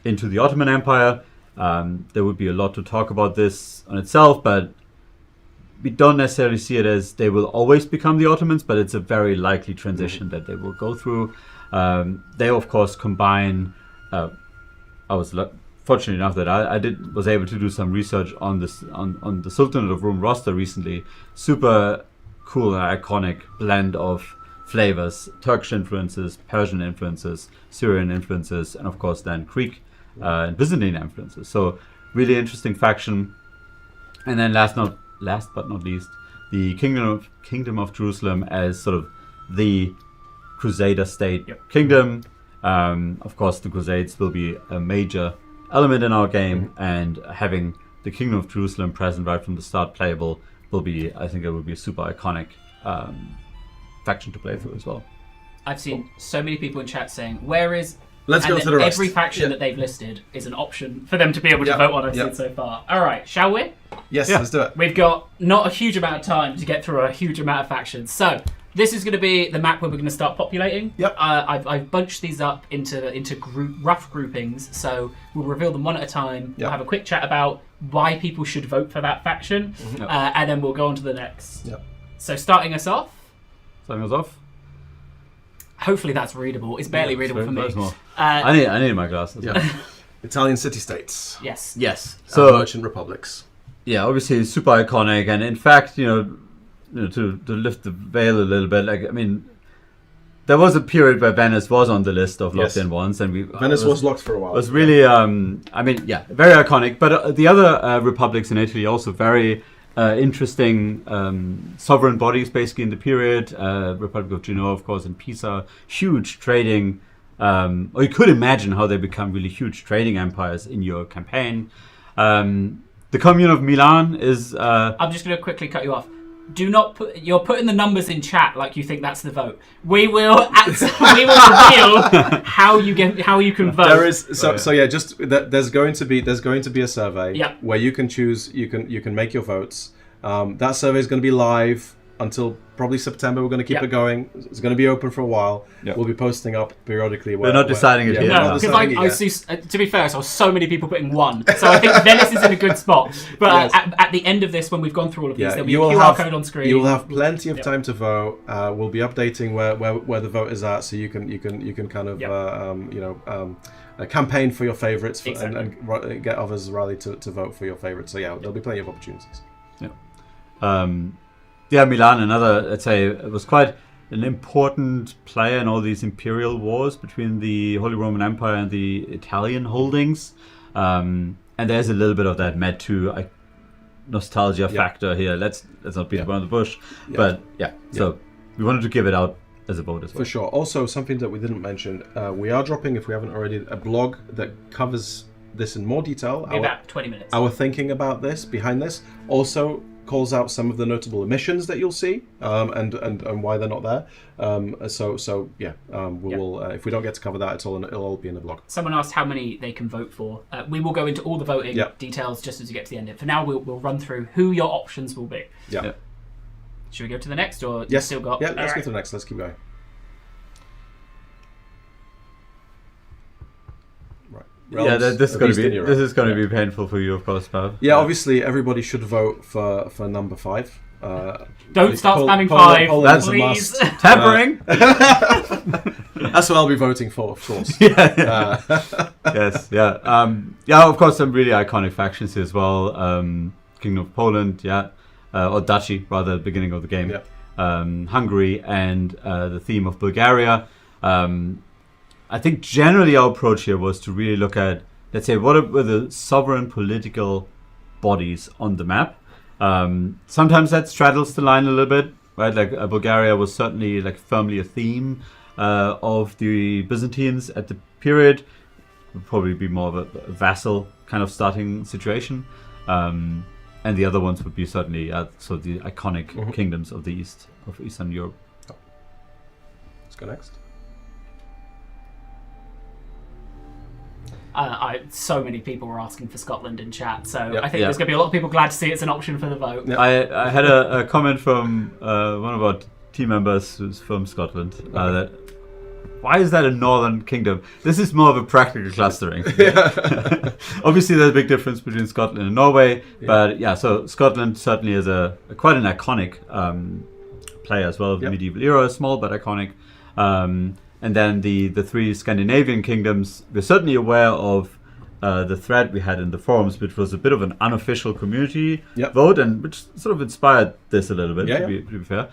into the Ottoman Empire. There would be a lot to talk about this on itself, but we don't necessarily see it as they will always become the Ottomans, but it's a very likely transition that they will go through. They, of course, combine. I was fortunate enough that I was able to do some research on this on the Sultanate of Rum roster recently. Super cool and iconic blend of flavors: Turkish influences, Persian influences, Syrian influences, and of course then Greek and Byzantine influences. So really interesting faction. And then last but not least, the Kingdom of Jerusalem as sort of the Crusader state kingdom. Of course, the Crusades will be a major element in our game, and having the Kingdom of Jerusalem present right from the start, playable, will be, I think, it will be a super iconic faction to play through as well.
I've seen so many people in chat saying, "Where is?"
Let's go to the rest.
Every faction that they've listed is an option for them to be able to vote on. I've seen so far. All right, shall we?
Yes, let's do it.
We've got not a huge amount of time to get through a huge amount of factions, so this is going to be the map where we're going to start populating. I've bunched these up into rough groupings, so we'll reveal them one at a time. We'll have a quick chat about why people should vote for that faction, and then we'll go on to the next. So starting us off. Hopefully that's readable. It's barely readable for me.
I need my glasses.
Italian city-states.
Yes.
So merchant republics.
Yeah, obviously super iconic, and in fact, to lift the veil a little bit, like, I mean, there was a period where Venice was on the list of locked-in ones, and
Venice was locked for a while.
It was really, very iconic. But the other republics in Italy also very interesting sovereign bodies, basically in the period. Republic of Genoa, of course, and Pisa, huge trading. Or you could imagine how they become really huge trading empires in your campaign. The Commune of Milan is.
I'm just going to quickly cut you off. Do not you're putting the numbers in chat like you think that's the vote. We will reveal how you can vote.
There is there's going to be a survey where you can choose, you can make your votes. That survey is going to be live until probably September. We're going to keep it going. It's going to be open for a while. We'll be posting up periodically.
We're not deciding it yet.
No, because I see. To be fair, I saw so many people putting one, so I think Venice is in a good spot. But at the end of this, when we've gone through all of these, there'll be a QR code on screen.
You will have plenty of time to vote. We'll be updating where the vote is at, so you can kind of campaign for your favourites and get others rallied to vote for your favourites. So there'll be plenty of opportunities.
Milan, another, let's say, it was quite an important player in all these imperial wars between the Holy Roman Empire and the Italian holdings. And there's a little bit of that Med 2 nostalgia factor here. Let's not beat around the bush. But so we wanted to give it out as a vote as well.
For sure. Also, something that we didn't mention, we are dropping, if we haven't already, a blog that covers this in more detail.
About 20 minutes.
Our thinking about this, behind this. Also calls out some of the notable omissions that you'll see, and why they're not there. We'll if we don't get to cover that, it'll all be in the blog.
Someone asked how many they can vote for. We will go into all the voting details just as we get to the end. For now, we'll run through who your options will be. Should we go to the next, or you still got?
Yeah, let's go to the next. Let's keep going. Right. realms.
This is going to be
Europe.
this is going to be painful for you, of course, Pav.
Yeah, obviously everybody should vote for number 5.
Don't start spamming
Poland
5,
is a
please.
must.
Tampering.
That's what I'll be voting for, of course.
Yes, yeah, yeah. Of course, some really iconic factions here as well. Kingdom of Poland, yeah, or Duchy, rather, at the beginning of the game.
Yeah.
Hungary and the theme of Bulgaria. I think generally our approach here was to really look at, let's say, what were the sovereign political bodies on the map. Sometimes that straddles the line a little bit, right? Like Bulgaria was certainly like firmly a theme of the Byzantines at the period. Would probably be more of a vassal kind of starting situation. And the other ones would be certainly so the iconic kingdoms of the east of Eastern Europe.
Let's go next.
So many people were asking for Scotland in chat, so
Yep.
I think there's going to be a lot of people glad to see it's an option for the vote.
Yep.
I had a comment from one of our team members who's from Scotland that why is that a northern kingdom? This is more of a practical clustering. Obviously, there's a big difference between Scotland and Norway, but yeah, so Scotland certainly is quite an iconic player as well of the medieval era, small but iconic. And then the 3 Scandinavian kingdoms, we're certainly aware of the thread we had in the forums, which was a bit of an unofficial community vote, and which sort of inspired this a little bit, to be fair.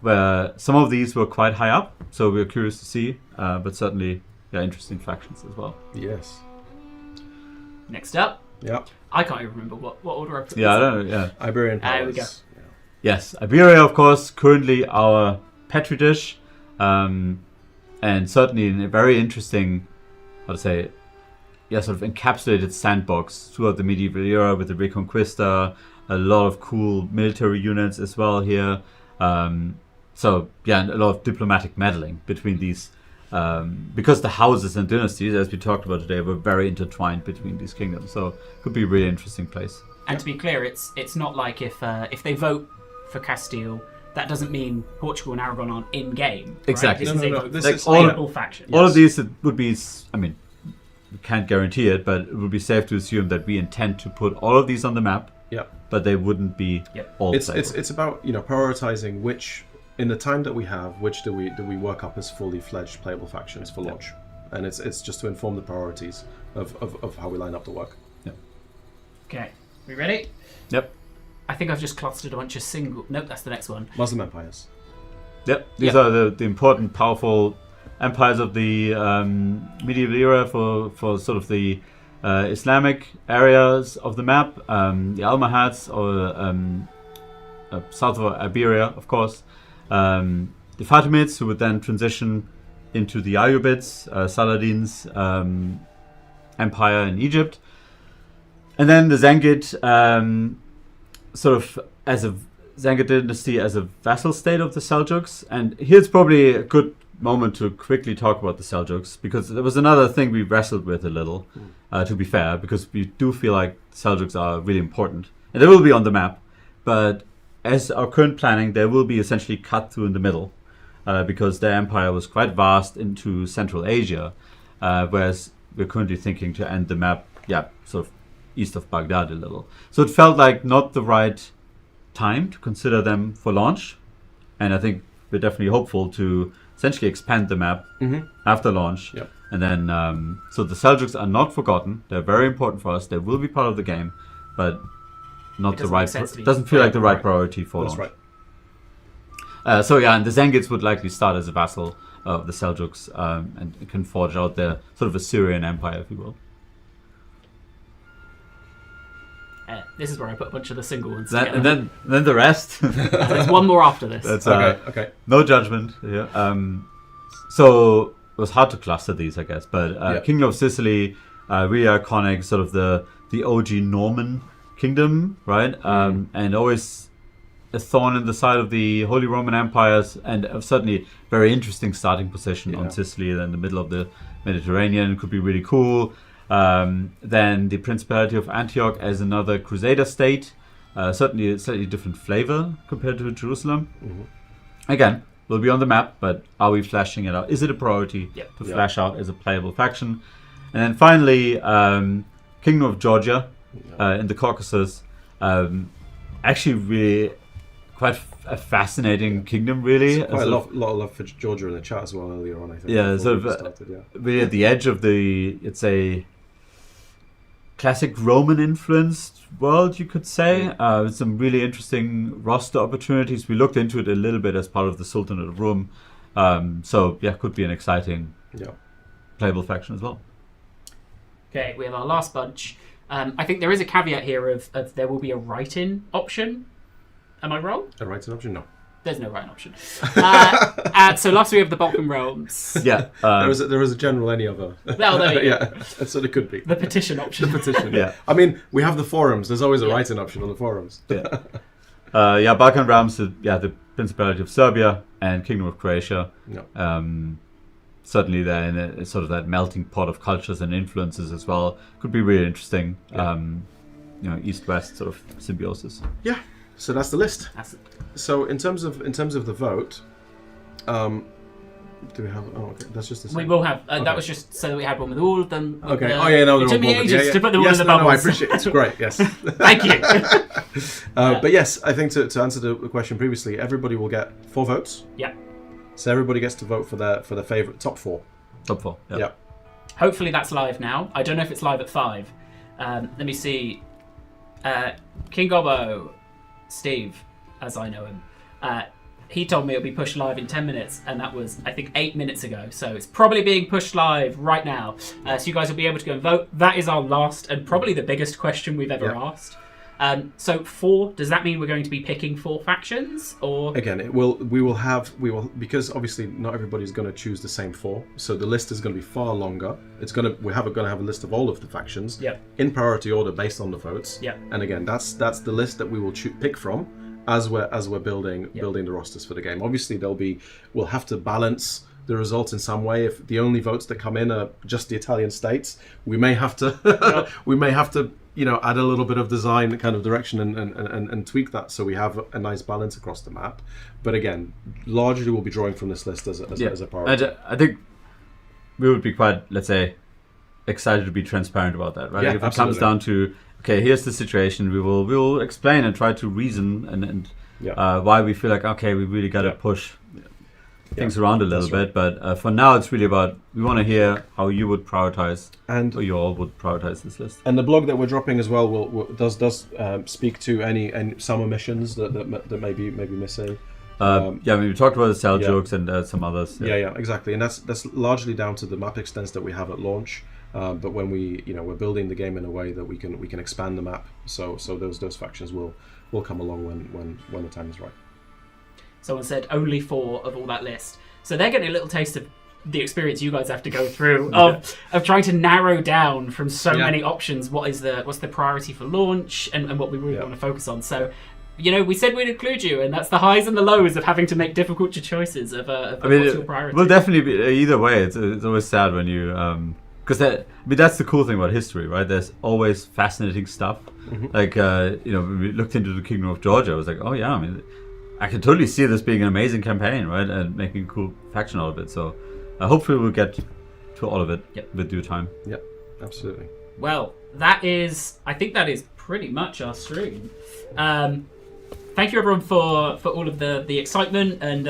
Where some of these were quite high up, so we're curious to see, but certainly interesting factions as well.
Yes.
Next up.
Yeah.
I can't even remember what order I put this
I
in.
don't know, yeah.
Iberian powers.
There we go.
Yes, Iberia, of course, currently our petri dish, and certainly in a very interesting, sort of encapsulated sandbox throughout the medieval era with the Reconquista, a lot of cool military units as well here. And a lot of diplomatic meddling between these, because the houses and dynasties, as we talked about today, were very intertwined between these kingdoms. So it could be a really interesting place.
And to be clear, it's not like if they vote for Castile, that doesn't mean Portugal and Aragon aren't in game. Right?
Exactly.
This
This
is
is
a playable faction.
All of these would be, I mean, we can't guarantee it, but it would be safe to assume that we intend to put all of these on the map.
Yeah.
But they wouldn't be all playable.
It's about prioritizing which, in the time that we have, which do we work up as fully fledged playable factions for launch, and it's just to inform the priorities of how we line up the work.
Yeah.
Okay, we ready?
Yep.
I think I've just clustered a bunch of single. Nope, that's the next one.
Muslim empires.
Yep. These are the important, powerful empires of the medieval era for sort of the Islamic areas of the map. The Almohads, or south of Iberia, of course. The Fatimids, who would then transition into the Ayyubids, Saladin's empire in Egypt. And then the Zengid, sort of as a Zengid dynasty as a vassal state of the Seljuks. And here's probably a good moment to quickly talk about the Seljuks, because there was another thing we wrestled with a little, to be fair, because we do feel like Seljuks are really important. And they will be on the map, but as our current planning, they will be essentially cut through in the middle, because their empire was quite vast into Central Asia, whereas we're currently thinking to end the map, sort of east of Baghdad a little. So it felt like not the right time to consider them for launch, and I think we're definitely hopeful to essentially expand the map after launch.
Yep.
And then, so the Seljuks are not forgotten. They're very important for us. They will be part of the game, but not the right. Doesn't feel like the right priority for launch.
That's
right. And the Zengids would likely start as a vassal of the Seljuks, and can forge out their sort of Assyrian empire, if you will.
This is where I put a bunch of the single ones
And
together.
then the rest.
There's one more after this.
That's
okay.
No judgment here. So it was hard to cluster these, I guess. But Kingdom of Sicily, really iconic, sort of the OG Norman kingdom, right? And always a thorn in the side of the Holy Roman Empires, and certainly very interesting starting position on Sicily, in the middle of the Mediterranean. Could be really cool. Then the Principality of Antioch as another Crusader state, certainly a slightly different flavor compared to Jerusalem. Again, will be on the map, but are we flashing it out? Is it a priority to flash out as a playable faction? And then finally, Kingdom of Georgia in the Caucasus. Actually, really quite a fascinating kingdom, really.
Quite a lot of love for Georgia in the chat as well earlier on, I think.
Yeah, sort of really at the edge of it's a classic Roman influenced world, you could say, with some really interesting roster opportunities. We looked into it a little bit as part of the Sultanate of Rum. So yeah, could be an exciting playable faction as well.
Okay, we have our last bunch. I think there is a caveat here of there will be a write-in option. Am I wrong?
A write-in option? No.
There's no write-in option. So last we have the Balkan Realms.
Yeah.
There was a general any other.
Well, there you go.
Yeah, that's what it could be.
The petition option.
The petition.
Yeah.
I mean, we have the forums. There's always a write-in option on the forums.
Yeah. Balkan Realms. The Principality of Serbia and Kingdom of Croatia.
No.
Certainly, they're in a sort of that melting pot of cultures and influences as well. Could be really interesting. East-west sort of symbiosis.
Yeah. So that's the list. So in terms of the vote, do we have? Oh, okay. That's just the same.
We will have. That was just so that we had one with all of them.
Okay. No,
it took me ages to put them all in the bubbles.
No, I appreciate it. It's great. Yes.
Thank you.
But yes, I think to answer the question previously, everybody will get 4 votes.
Yeah.
So everybody gets to vote for their favorite top 4.
Top 4.
Yeah.
Hopefully that's live now. I don't know if it's live at 5. Let me see. King Gobbo, Steve, as I know him, he told me it'll be pushed live in 10 minutes, and that was, I think, 8 minutes ago. So it's probably being pushed live right now. So you guys will be able to go and vote. That is our last and probably the biggest question we've ever asked. So 4, does that mean we're going to be picking 4 factions, or
again we will because obviously not everybody's going to choose the same 4, so the list is going to be far longer. We're going to have a list of all of the factions in priority order based on the votes. And again, that's the list that we will pick from as we're building the rosters for the game. Obviously we'll have to balance the results in some way. If the only votes that come in are just the Italian states, we may have to add a little bit of design kind of direction and tweak that so we have a nice balance across the map. But again, largely we'll be drawing from this list as a priority.
And I think we would be quite, let's say, excited to be transparent about that, right?
Yeah,
if it comes down to, okay, here's the situation, we will explain and try to reason and why we feel like, okay, we really got to push things around a little bit, but for now it's really about, we want to hear how you would prioritize or you all would prioritize this list.
And the blog that we're dropping as well does speak to any summer missions that may be missing.
We talked about the Seljuks and some others.
Yeah, exactly, and that's largely down to the map extents that we have at launch. But when we're building the game in a way that we can expand the map, so those factions will come along when the time is right.
Someone said only 4 of all that list. So they're getting a little taste of the experience you guys have to go through of trying to narrow down from so many options what's the priority for launch and what we really want to focus on. So, we said we'd include you, and that's the highs and the lows of having to make difficult choices of what's your priority.
Well, definitely be, either way. It's always sad when you because that's the cool thing about history, right? There's always fascinating stuff. Like when we looked into the Kingdom of Georgia, I was like, oh yeah, I can totally see this being an amazing campaign, right? And making a cool faction out of it. So hopefully we'll get to all of it with due time.
Yeah, absolutely.
Well, I think that is pretty much our stream. Thank you everyone for all of the excitement and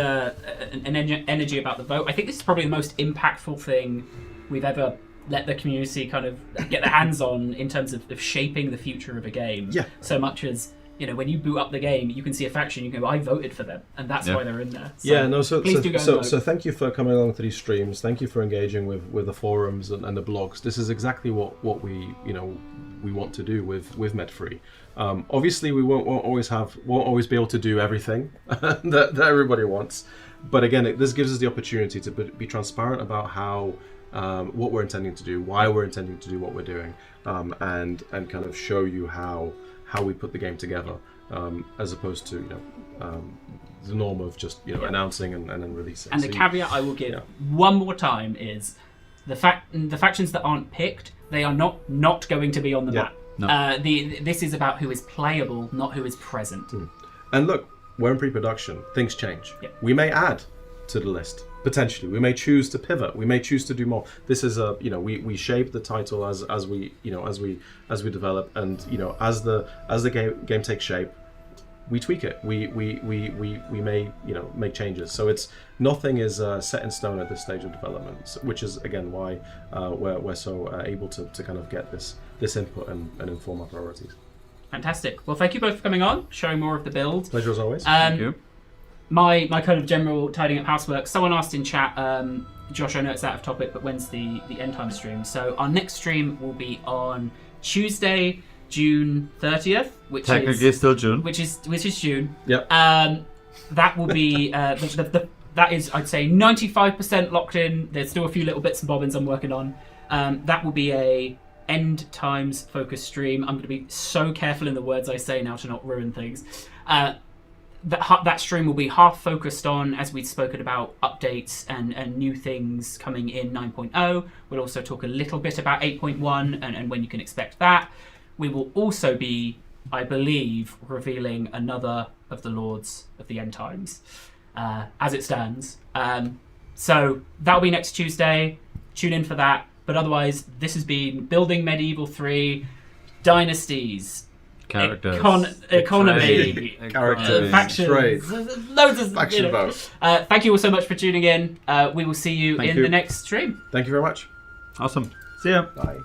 energy about the vote. I think this is probably the most impactful thing we've ever let the community kind of get their hands on in terms of shaping the future of a game.
Yeah.
So much as, when you boot up the game, you can see a faction, you can go, I voted for them, and that's why they're in there. So please do go and vote.
So thank you for coming along to these streams. Thank you for engaging with the forums and the blogs. This is exactly what we want to do with MedFree. Obviously, we won't always be able to do everything that everybody wants, but again, this gives us the opportunity to be transparent about how what we're intending to do, why we're intending to do what we're doing, and kind of show you how we put the game together, as opposed to the norm of just announcing and then releasing.
And the caveat I will give one more time is the factions that aren't picked, they are not going to be on the map. No. This is about who is playable, not who is present.
And look, we're in pre-production. Things change. We may add to the list. Potentially, we may choose to pivot. We may choose to do more. This is a, you know, we shape the title as we, you know, as we develop, and you know, as the game takes shape, we tweak it. We may, you know, make changes. So it's nothing is set in stone at this stage of development, which is again why we're so able to kind of get this input and inform our priorities.
Fantastic. Well, thank you both for coming on, showing more of the build.
Pleasure as always.
Thank you.
My kind of general tidying up housework. Someone asked in chat, Josh, I know it's out of topic, but when's the end time stream? So our next stream will be on Tuesday, June 30th, which
Technically
is
still June.
which is June.
Yep.
That will be that is, I'd say, 95% locked in. There's still a few little bits and bobbins I'm working on. That will be a end times focused stream. I'm going to be so careful in the words I say now to not ruin things. That stream will be half focused on, as we'd spoken about, updates and new things coming in 9.0. We'll also talk a little bit about 8.1 and when you can expect that. We will also be, I believe, revealing another of the Lords of the End Times as it stands. So that'll be next Tuesday. Tune in for that. But otherwise, this has been Building Medieval 3, Dynasties,
Characters.
economy,
Characters.
factions,
Trade.
loads of
Faction
you know.
vote.
Thank you all so much for tuning in. We will see you
Thank
in
you.
the next stream.
Thank you very much.
Awesome. See ya.
Bye.